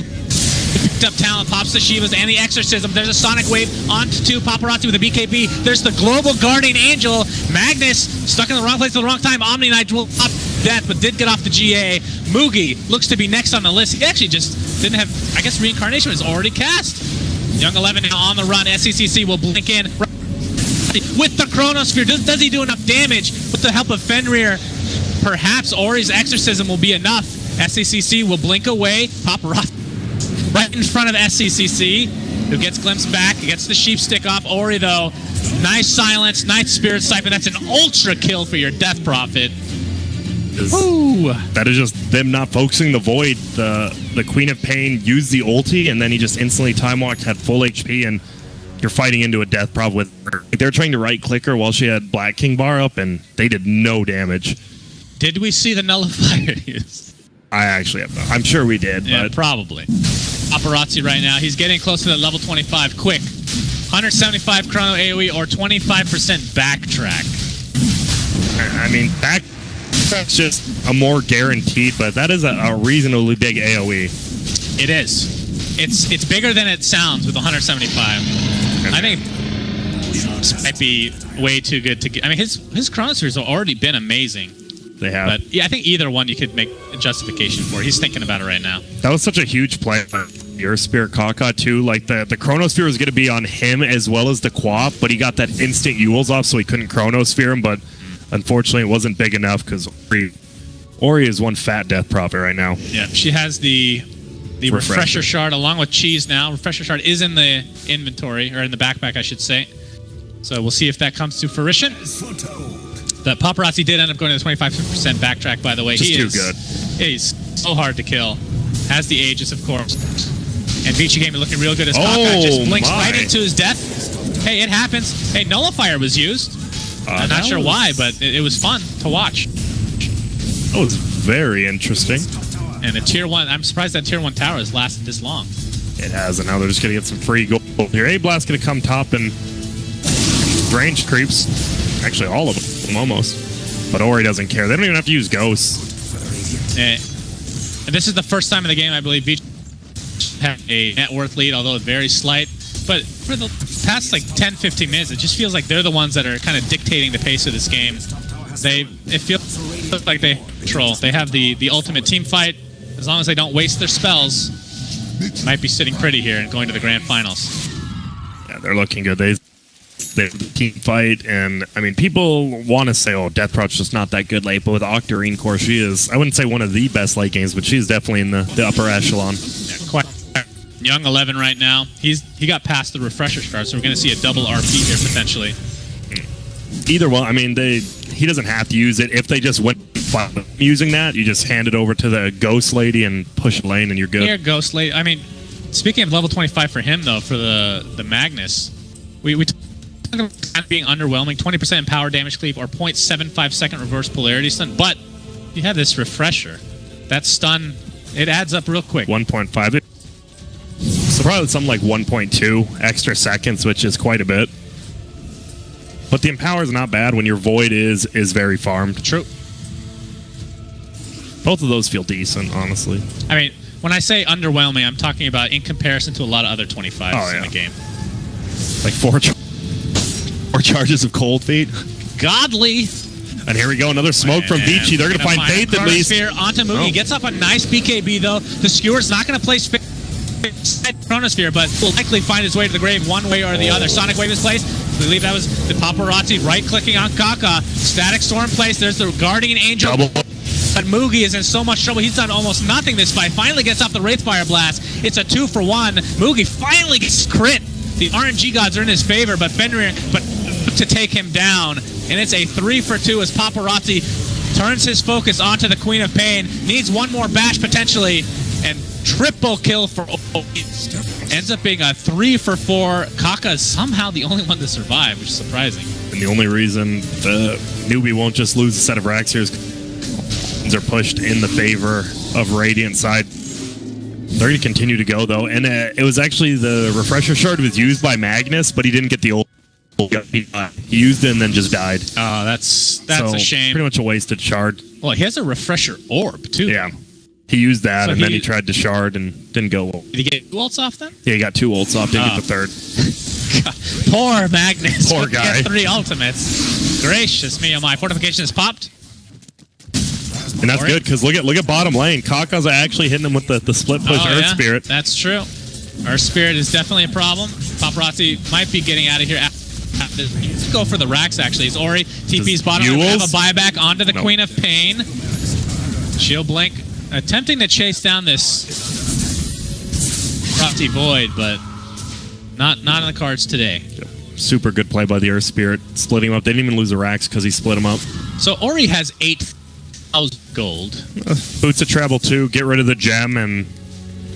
up talent, pops the Shivas and the Exorcism. There's a Sonic Wave onto Paparazzi with a BKB. There's the Global Guardian Angel. Magnus stuck in the wrong place at the wrong time. Omni Knight will pop that, but did get off the GA. Moogie looks to be next on the list. He actually just didn't have, I guess Reincarnation was already cast. Young 11 now on the run. SCCC will blink in with the Chronosphere. Does he do enough damage? With the help of Fenrir, perhaps Ori's Exorcism will be enough. SCCC will blink away. Paparazzi right in front of SCCC, who gets glimpsed back, gets the sheep stick off. Ori, though, nice silence, nice spirit siphon. That's an ultra kill for your Death Prophet. Ooh. That is just them not focusing the Void. The Queen of Pain used the ulti, and then he just instantly time walked, had full HP, and you're fighting into a Death Prop with her. They're trying to right click her while she had Black King bar up, and they did no damage. Did we see the Nullifier used? I actually have not. I'm sure we did. Yeah, but probably. Paparazzi right now. He's getting close to that level 25 quick. 175 chrono AoE or 25% backtrack. I mean, that's just a more guaranteed, but that is a reasonably big AoE. It is. It's bigger than it sounds with 175. I think this might be way too good to get. I mean, his Chronospheres have already been amazing. They have. But yeah, I think either one you could make a justification for. He's thinking about it right now. That was such a huge play for your Spirit Kaka too. Like the Chronosphere was going to be on him as well as the Quap, but he got that instant Yules off, so he couldn't Chronosphere him. But unfortunately, it wasn't big enough because Ori is one fat Death Prophet right now. Yeah, she has the Refresher Shard along with Cheese now. Refresher Shard is in the inventory, or in the backpack, I should say. So we'll see if that comes to fruition. The Paparazzi did end up going to the 25% backtrack, by the way. Just too good. He's so hard to kill. Has the Aegis, of course. And Vici Gaming looking real good as Kaka just blinks right into his death. Hey, it happens. Hey, Nullifier was used. I'm not sure why, but it was fun to watch. That was very interesting. And the Tier 1, I'm surprised that Tier 1 tower has lasted this long. It has, and now they're just going to get some free gold. Your A-Blast going to come top and range creeps. Actually, all of them, almost. But Ori doesn't care. They don't even have to use Ghosts. And this is the first time in the game, I believe, Vici had a net worth lead, although very slight. But for the past, 10-15 minutes, it just feels like they're the ones that are kind of dictating the pace of this game. It feels like they control. They have the ultimate team fight. As long as they don't waste their spells, might be sitting pretty here and going to the grand finals. Yeah, they're looking good. They have the team fight, and I mean, people want to say, "Oh, Death Prop's just not that good late." But with Octarine Core, she is. I wouldn't say one of the best late games, but she's definitely in the upper echelon. Yeah, quite. Young 11 right now. He got past the Refresher Shard, so we're going to see a double RP here potentially. Either one. I mean, he doesn't have to use it. If they just went using that, you just hand it over to the Ghost Lady and push a lane, and you're good. Here, Ghost Lady. I mean, speaking of level 25 for him, though, for the Magnus, we talked about being underwhelming. 20% in power damage cleave or 0.75 second reverse polarity stun. But you have this Refresher. That stun, it adds up real quick. 1.5. So probably something like 1.2 extra seconds, which is quite a bit. But the Empower is not bad when your Void is very farmed. True. Both of those feel decent, honestly. I mean, when I say underwhelming, I'm talking about in comparison to a lot of other 25s in the game. Like four charges of Cold Feet. Godly. And here we go, another smoke from Vici. They're going to find Faith at least. Onto Moogie. Gets up a nice BKB, though. The Skewer's not going to place Chronosphere, but will likely find his way to the grave one way or the other. Sonic Wave is placed. I believe that was the Paparazzi right-clicking on Kaka. Static Storm placed. There's the Guardian Angel. Double. But Moogie is in so much trouble. He's done almost nothing this fight. Finally gets off the Wraithfire Blast. It's a 2-for-1. Moogie finally gets crit. The RNG gods are in his favor, but Fenrir to take him down. And it's a 3-for-2 as Paparazzi turns his focus onto the Queen of Pain. Needs one more bash potentially. And triple kill for ends up being a 3-for-4. Kaka is somehow the only one to survive, which is surprising. And the only reason the newbie won't just lose a set of racks here is are pushed in the favor of Radiant side. They're going to continue to go, though. And it was actually the Refresher Shard was used by Magnus, but he didn't get the old. He used it and then just died. Oh, that's a shame. Pretty much a wasted shard. Well, he has a Refresher Orb, too. Yeah. He used that, So and then he- he tried to shard and didn't go well. Did he get 2 ults off then? Yeah, he got 2 ults off, didn't get the third. Poor Magnus. Poor Couldn't guy. Get 3 ultimates. Gracious me, oh my. Fortification is popped. And that's good, because look at bottom lane. Kaka's actually hitting him with the split push Earth Spirit. That's true. Earth Spirit is definitely a problem. Paparazzi might be getting out of here. Let's go for the racks, actually. It's Ori. TP's bottom. We have a buyback onto the Queen of Pain. Shield Blink. Attempting to chase down this Paparazzi Void, but not in the cards today. Super good play by the Earth Spirit. Splitting him up. They didn't even lose the racks because he split him up. So Ori has 8,000 gold. Boots of Travel 2. Get rid of the gem, and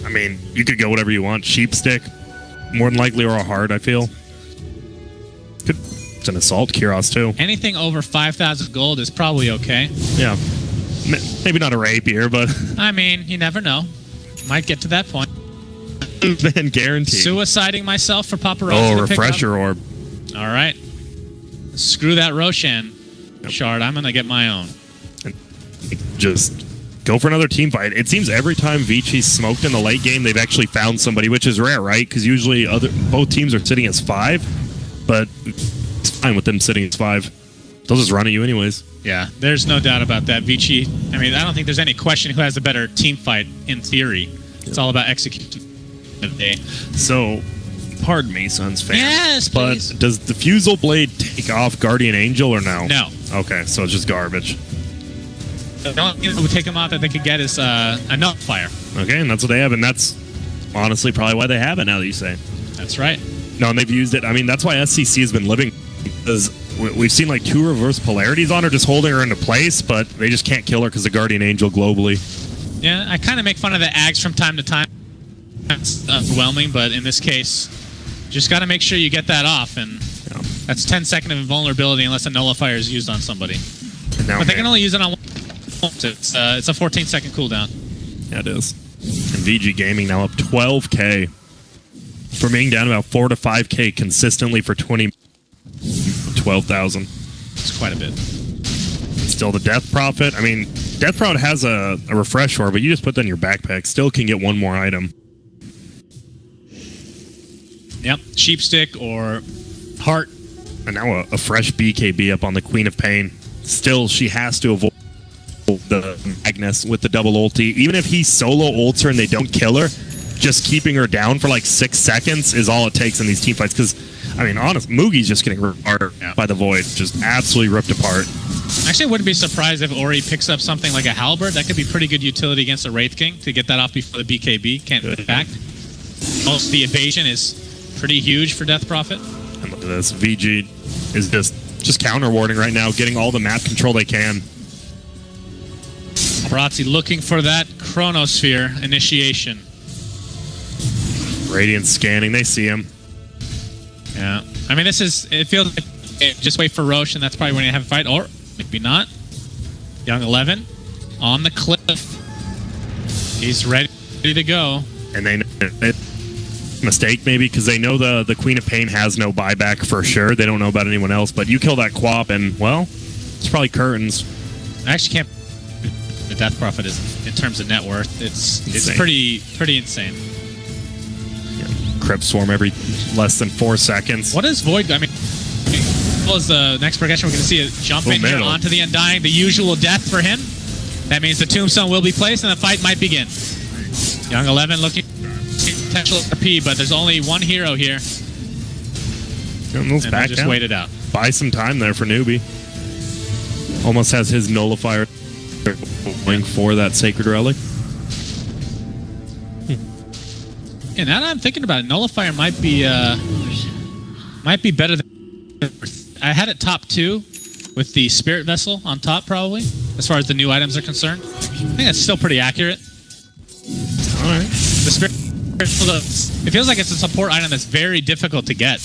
I mean, you could go whatever you want. Sheep Stick, more than likely, or a Heart, I feel. It's an Assault Kyros, too. Anything over 5,000 gold is probably okay. Yeah. Maybe not a Rapier, but... I mean, you never know. Might get to that point. Man, guaranteed. Suiciding myself for Paparazzi Oh, to pick Refresher up. Orb. All right. Screw that Roshan shard. I'm going to get my own. Just go for another team fight. It seems every time Vici's smoked in the late game, they've actually found somebody, which is rare, right? Because usually both teams are sitting as 5, but it's fine with them sitting as 5. They'll just run at you anyways. Yeah, there's no doubt about that. Vici, I mean, I don't think there's any question who has the better team fight in theory. It's all about execution of the day. So, pardon me, Suns fan. Yes, but please. does the Fusel Blade take off Guardian Angel or no? No. Okay, so it's just garbage. The only thing that would take them out that they could get is a Nullifier. Okay, and that's what they have, and that's honestly probably why they have it now that you say. That's right. No, and they've used it. I mean, that's why SCC has been living, because we've seen like 2 reverse polarities on her, just holding her into place, but they just can't kill her because of Guardian Angel globally. Yeah, I kind of make fun of the Ags from time to time. It's overwhelming, but in this case, just got to make sure you get that off, and that's 10 seconds of invulnerability unless a Nullifier is used on somebody. But they can only use it on one. It's a 14-second cooldown. Yeah, it is. And VG Gaming now up 12K. From being down about 4 to 5K consistently for 12,000. It's quite a bit. Still the Death Prophet. I mean, Death Prophet has a refresh orb, but you just put that in your backpack. Still can get one more item. Yep, Sheep Stick or Heart. And now a fresh BKB up on the Queen of Pain. Still, she has to avoid the Magnus with the double ulti. Even if he solo ults her and they don't kill her, just keeping her down for like 6 seconds is all it takes in these team fights. Because, I mean, honest, Mugi's just getting ripped apart by the Void. Just absolutely ripped apart. Actually, I wouldn't be surprised if Ori picks up something like a Halberd. That could be pretty good utility against a Wraith King to get that off before the BKB. Can't put it back. Also, the evasion is pretty huge for Death Prophet. And look at this. VG is just counter warding right now, getting all the map control they can. Paparazzi looking for that Chronosphere initiation. Radiant scanning. They see him. Yeah. I mean, it feels like just wait for Roche, and that's probably when you have a fight. Or maybe not. Young 11 on the cliff. He's ready to go. And they mistake maybe because they know the Queen of Pain has no buyback for sure. They don't know about anyone else. But you kill that Quap, and well, it's probably curtains. I actually can't. The Death Prophet is in terms of net worth. It's Insane. pretty insane. Crypt Swarm every less than 4 seconds. What is Void? I mean, what was the next progression? We're going to see a jump in here onto the Undying, the usual death for him. That means the Tombstone will be placed and the fight might begin. Young 11 looking potential RP, but there's only one hero here. And I'll just wait it out. Buy some time there for Newbie. Almost has his Nullifier going for that Sacred Relic. And now that I'm thinking about it, Nullifier might be better than. I had it top 2 with the Spirit Vessel on top, probably, as far as the new items are concerned. I think that's still pretty accurate. All right. The Spirit Vessel, it feels like it's a support item that's very difficult to get.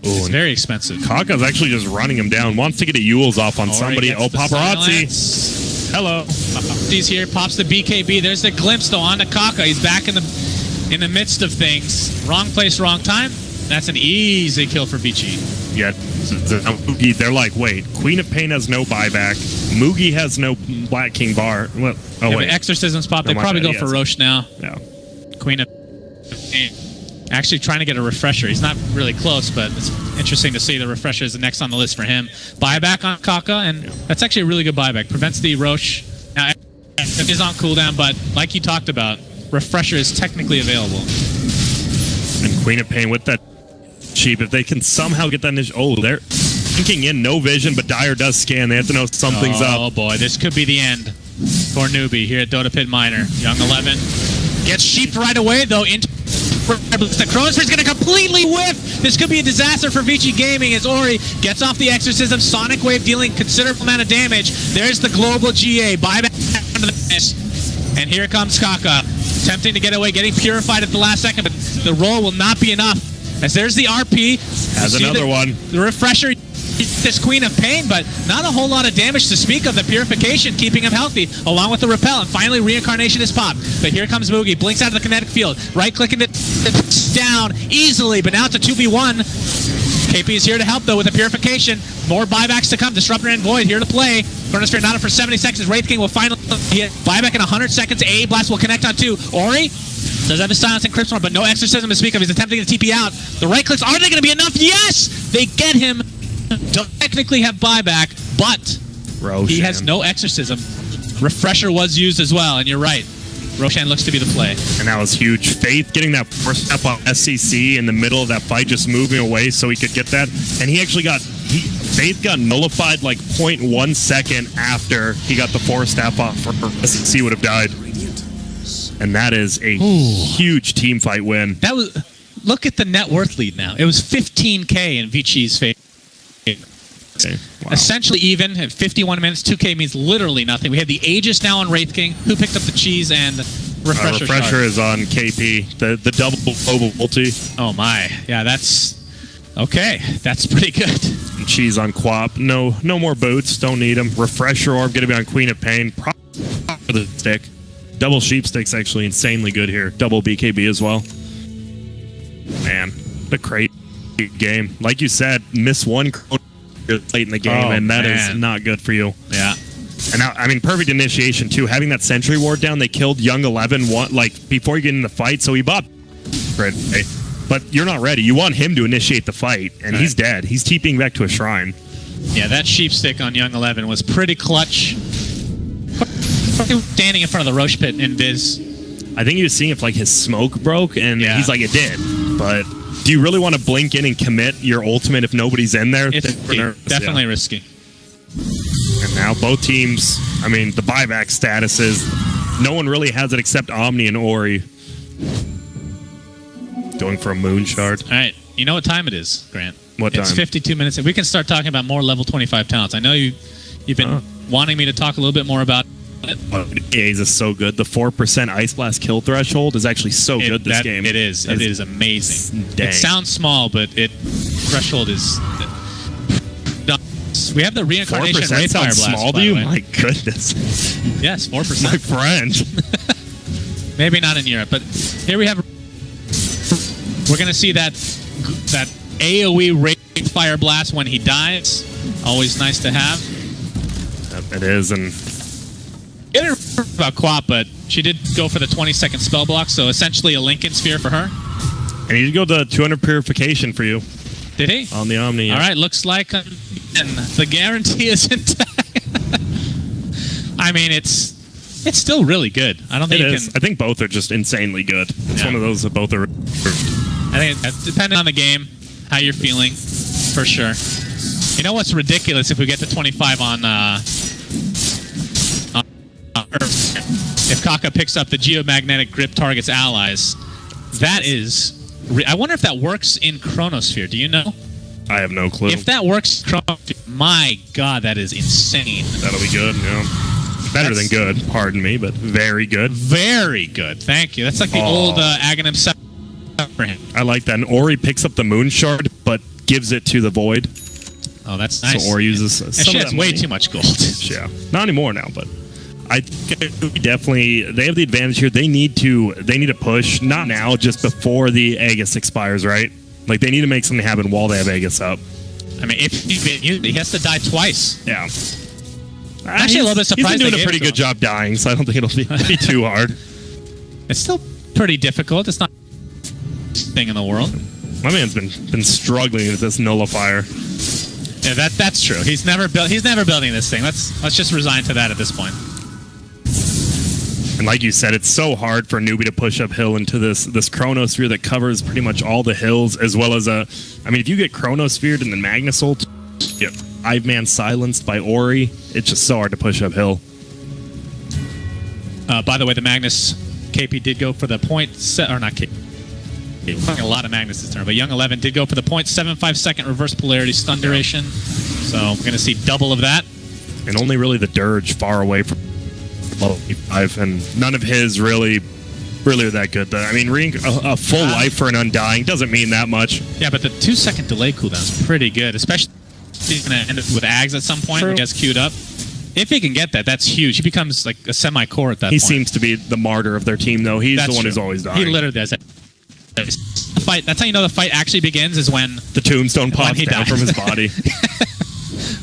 It's very expensive. Kaka's actually just running him down. Wants to get a Yules off on somebody. Oh, Paparazzi. Hello. Papazzi's here. Pops the BKB. There's the glimpse, though, on the Kaka. He's back in the midst of things. Wrong place, wrong time. That's an easy kill for Vici. Yeah. They're like, wait, Queen of Pain has no buyback. Mugi has no Black King bar. Well, oh, wait. Exorcism's pop. They probably go for Roche now. Yeah. Queen of... Actually trying to get a refresher. He's not really close, but it's interesting to see the refresher is the next on the list for him. Buyback on Kaka, and that's actually a really good buyback. Prevents the Roche. Now, it is on cooldown, but like you talked about, refresher is technically available. And Queen of Pain with that cheap. If they can somehow get that initial... Oh, they're thinking in, no vision, but Dyer does scan. They have to know something's up. Oh, boy. This could be the end for newbee here at Dota Pit Minor. Young 11 gets sheeped right away, though, into... The Chronosphere's going to completely whiff. This could be a disaster for Vici Gaming as Ori gets off the Exorcism. Sonic Wave dealing considerable amount of damage. There's the global GA. Buyback under the finish. And here comes Kaka. Attempting to get away, getting purified at the last second, but the roll will not be enough. As there's the RP. Has another one. The refresher, this Queen of Pain, but not a whole lot of damage to speak of. The purification keeping him healthy, along with the repel, and finally reincarnation is popped. But here comes Mugi, blinks out of the kinetic field, right-clicking it down easily, but now it's a 2v1. KP is here to help, though, with the purification. More buybacks to come. Disruptor and Void here to play. Chronosphere not up for 70 seconds. Wraith King will finally hit. Buyback in 100 seconds. A Blast will connect on 2. Ori does have his silence and Cryptstorm, but no Exorcism to speak of. He's attempting to TP out. The right clicks, are they going to be enough? Yes! They get him. Don't technically have buyback, but Roshan. He has no Exorcism. Refresher was used as well, and you're right. Roshan looks to be the play. And that was huge. Faith getting that first step on SCC in the middle of that fight, just moving away so he could get that. And he actually got... Faith got nullified like 0.1 second after he got the 4-step off, or SCC would have died. And that is a huge team fight win. That was... Look at the net worth lead now. It was 15K in Vici's favor. Okay. Wow. Essentially even at 51 minutes. 2K means literally nothing. We have the Aegis now on Wraith King. Who picked up the cheese and refresher? Refresher is on KP. The double global ulti. Oh my. Yeah, that's okay. That's pretty good. And cheese on Quap. No more boots. Don't need them. Refresher orb going to be on Queen of Pain. For the stick. Double sheep stick's actually insanely good here. Double BKB as well. Man, the crazy game. Like you said, miss one late in the game, and that is not good for you. Yeah. And now, I mean, perfect initiation too. Having that sentry ward down, they killed Young 11 like before you get in the fight, so he bought. But you're not ready. You want him to initiate the fight, and he's dead. He's TPing back to a shrine. Yeah, that sheep stick on Young 11 was pretty clutch. Standing in front of the Roche pit in Viz. I think he was seeing if like his smoke broke, and he's like, it did. But do you really want to blink in and commit your ultimate if nobody's in there? It's definitely risky. And now both teams, I mean, the buyback status is no one really has it except Omni and Ori. Going for a moon shard. All right. You know what time it is, Grant? What time? It's 52 minutes. We can start talking about more level 25 talents. I know you've been wanting me to talk a little bit more about it. A's is so good. The 4% Ice Blast kill threshold is actually so good this game. It is. It is amazing. Dang. It sounds small, but threshold is... We have the reincarnation 4% Wraith Fire sounds Blast. small to you? My goodness. Yes, 4%. My friend. Maybe not in Europe, but here we have... We're going to see that AoE Wraith Fire Blast when he dies. Always nice to have. It is, and... I didn't remember about Quap, but she did go for the 20-second spell block, so essentially a Lincoln Sphere for her. And he did go to 200 purification for you. Did he? On the Omni. Yeah. All right, looks like the guarantee is intact. I mean, it's still really good. I don't think it is. I think both are just insanely good. It's one of those that both are... I think it's depending on the game, how you're feeling, for sure. You know what's ridiculous if we get to 25 on Earth? If Kaka picks up the geomagnetic grip targets allies, that is... I wonder if that works in Chronosphere. Do you know? I have no clue. If that works in Chronosphere, my God, that is insane. That'll be good, yeah. Better than good, pardon me, but very good. Very good, thank you. That's like the old Aghanim 7 for him. I like that. And Ori picks up the Moon Shard, but gives it to the Void. Oh, that's nice. So Ori uses some she of has that way money. too much gold. Yeah, not anymore now, but I think definitely they have the advantage here. They need to push, not now, just before the Aegis expires, right? Like they need to make something happen while they have Aegis up. I mean, if he has to die twice. Yeah. Actually, a little bit surprised. He's been doing a pretty good job dying, so I don't think it'll be too hard. It's still pretty difficult. It's not the thing in the world. My man's been struggling with this nullifier. Yeah, that's true. He's never building this thing. Let's just resign to that at this point. And like you said, it's so hard for a newbie to push uphill into this Chronosphere that covers pretty much all the hills, as well as if you get Chronosphered and then Magnus ult, you get 5-man silenced by Ori, it's just so hard to push uphill. By the way, the Magnus KP did go for the point set, or not KP. We're playing a lot of Magnus this turn, but Young 11 did go for the 0.75 second reverse polarity stun duration. So we're going to see double of that. And only really the Dirge far away from level 5, and none of his really are that good. I mean, a full life for an Undying doesn't mean that much. Yeah, but the 2-second delay cooldown is pretty good, especially if he's going to end up with Ags at some point when he gets queued up. If he can get that, that's huge. He becomes like a semi-core at that point. He seems to be the martyr of their team, though. He's the one who's always dying. He literally does it. The fight. That's how you know the fight actually begins, is when the tombstone pops down from his body.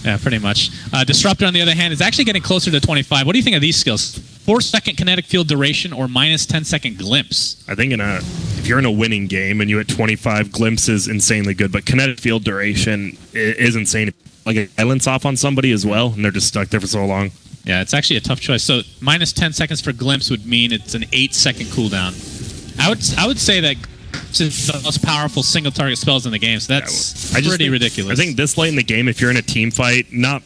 Yeah, pretty much. Disruptor, on the other hand, is actually getting closer to 25. What do you think of these skills? 4-second kinetic field duration or minus 10-second glimpse? I think if you're in a winning game and you hit 25, glimpse is insanely good, but kinetic field duration is insane. Like a silence off on somebody as well, and they're just stuck there for so long. Yeah, it's actually a tough choice. So minus 10 seconds for glimpse would mean it's an 8-second cooldown. I would say that is the most powerful single target spells in the game, so that's pretty ridiculous. I think this late in the game, if you're in a team fight, not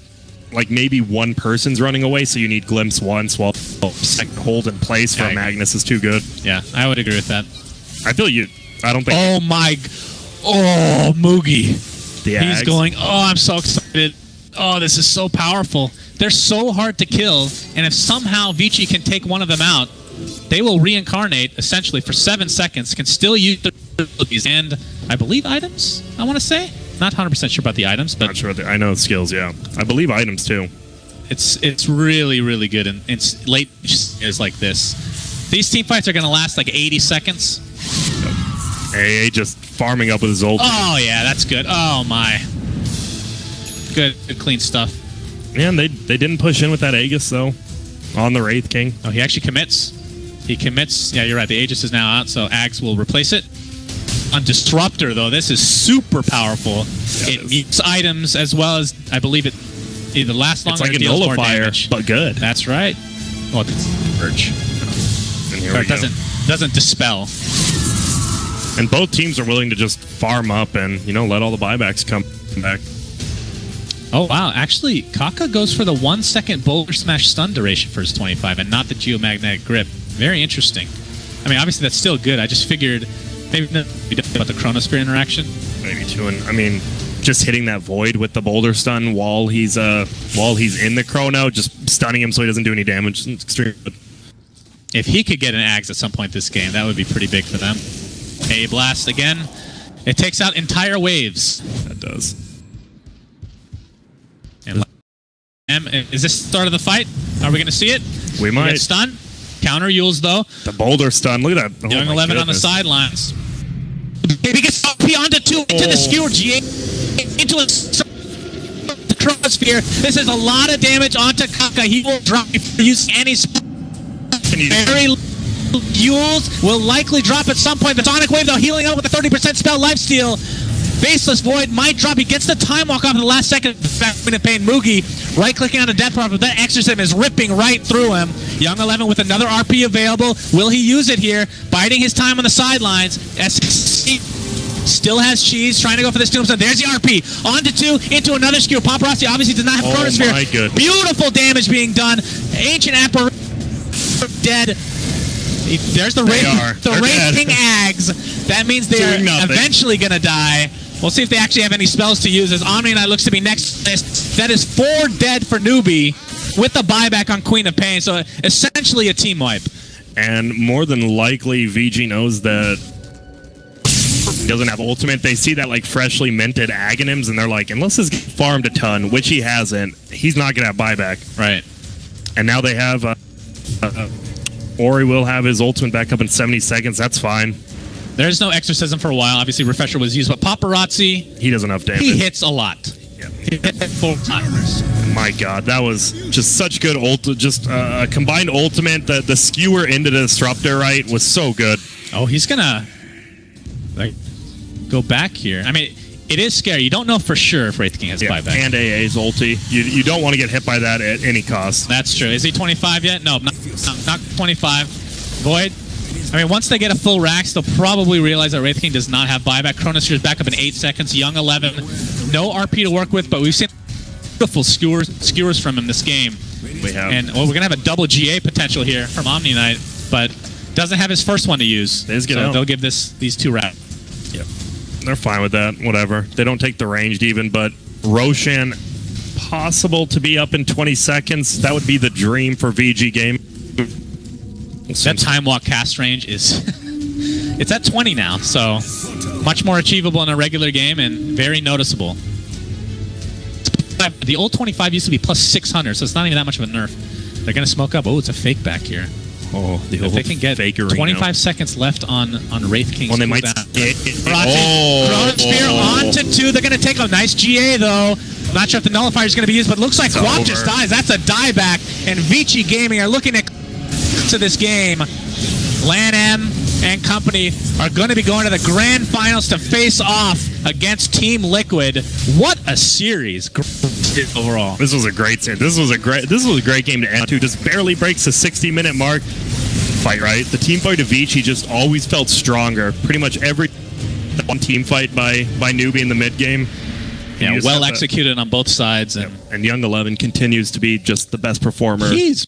like maybe one person's running away, so you need glimpse once while second hold in place for Magnus is too good. Yeah, I would agree with that. I feel you. I don't think. Oh, Moogie. The He's going, I'm so excited. Oh, this is so powerful. They're so hard to kill, and if somehow Vici can take one of them out, they will reincarnate, essentially, for 7 seconds, can still use their abilities and, I believe, items, I want to say? Not 100% sure about the items, but... Not sure. I know skills, yeah. I believe items, too. It's really, really good in late is like this. These team fights are going to last like 80 seconds. AA just farming up with his ult. Oh, yeah, that's good. Oh, my. Good clean stuff. Man, they didn't push in with that Aegis, though, on the Wraith King. Oh, he actually commits. He commits. Yeah, you're right. The Aegis is now out, so Ags will replace it. On Disruptor, though, this is super powerful. Yeah, it mutes items as well as, I believe, it either lasts longer or deals more damage. But good. That's right. Oh, that's Purge. And here we go. Doesn't dispel. And both teams are willing to just farm up and, let all the buybacks come back. Oh, wow. Actually, Kaka goes for the 1-second boulder smash stun duration for his 25 and not the geomagnetic grip. Very interesting. I mean, obviously, that's still good. I just figured maybe about the Chronosphere interaction. Maybe too. And just hitting that void with the boulder stun while he's in the Chrono, just stunning him so he doesn't do any damage. It's extremely good. If he could get an Ags at some point this game, that would be pretty big for them. A blast again. It takes out entire waves. That does. And is this the start of the fight? Are we going to see it? We might. Get stun. Counter Yules, though. The boulder stun. Look at that. Young 11 on the sidelines. He gets beyond the 2 into the skewer. GA into the Chronosphere. This is a lot of damage onto Kaka. He will drop if you use any very Yules will likely drop at some point. The Tonic Wave, though, healing up with a 30% spell lifesteal. Faceless Void might drop. He gets the time walk off in the last second. Of pain. Moogie right-clicking on a death prop, but that Exorcism is ripping right through him. Young 11 with another RP available. Will he use it here? Biding his time on the sidelines. SC still has cheese, trying to go for this tombstone. There's the RP. On to 2, into another skewer. Paparazzi obviously does not have Chronosphere. My goodness. Beautiful damage being done. Ancient Apparition dead. There's the Wraith King Ags. That means they are eventually going to die. We'll see if they actually have any spells to use, as Omni Knight looks to be next. That is 4 dead for newbie with the buyback on Queen of Pain. So essentially a team wipe. And more than likely, VG knows that he doesn't have ultimate. They see that freshly minted Aghanims, and they're like, unless this gets farmed a ton, which he hasn't, he's not going to have buyback. Right. And now they have... Ori will have his ultimate back up in 70 seconds. That's fine. There's no Exorcism for a while. Obviously, Refresher was used, but Paparazzi... He doesn't have damage. He hits a lot. 4 timers. My God, that was just such good just a combined ultimate. The skewer into the disruptor, right, was so good. Oh, he's gonna go back here. I mean, it is scary. You don't know for sure if Wraith King has buyback. And AA's ulti. You don't want to get hit by that at any cost. That's true. Is he 25 yet? No, not 25. Void. I mean, once they get a full Rax, they'll probably realize that Wraith King does not have buyback. Chronosphere's back up in 8 seconds. Young 11. No RP to work with, but we've seen beautiful skewers from him this game. We have. And we're going to have a double GA potential here from Omni Knight, but doesn't have his first one to use. So they'll give these 2 rounds. Yep. They're fine with that. Whatever. They don't take the ranged even, but Roshan, possible to be up in 20 seconds. That would be the dream for VG game. That time walk cast range is it's at 20 now, so much more achievable in a regular game and very noticeable. The old 25 used to be plus 600, so it's not even that much of a nerf. They're going to smoke up. Oh, it's a fake back here. Oh, the if they can get fakery 25 seconds left on Wraith King's they might Spear onto 2. They're going to take a nice GA, though. I'm not sure if the nullifier is going to be used, but it looks like Quap just dies. That's a dieback, and Vici Gaming are looking at to this game. LAN M and company are going to be going to the grand finals to face off against Team Liquid. What a series overall. This was a great series. This was a great game to end to. Just barely breaks the 60-minute mark. Fight, right? The team fight of Vici just always felt stronger. Pretty much every one team fight by newbie in the mid game. Yeah, well executed on both sides. And Young 11 continues to be just the best performer. He's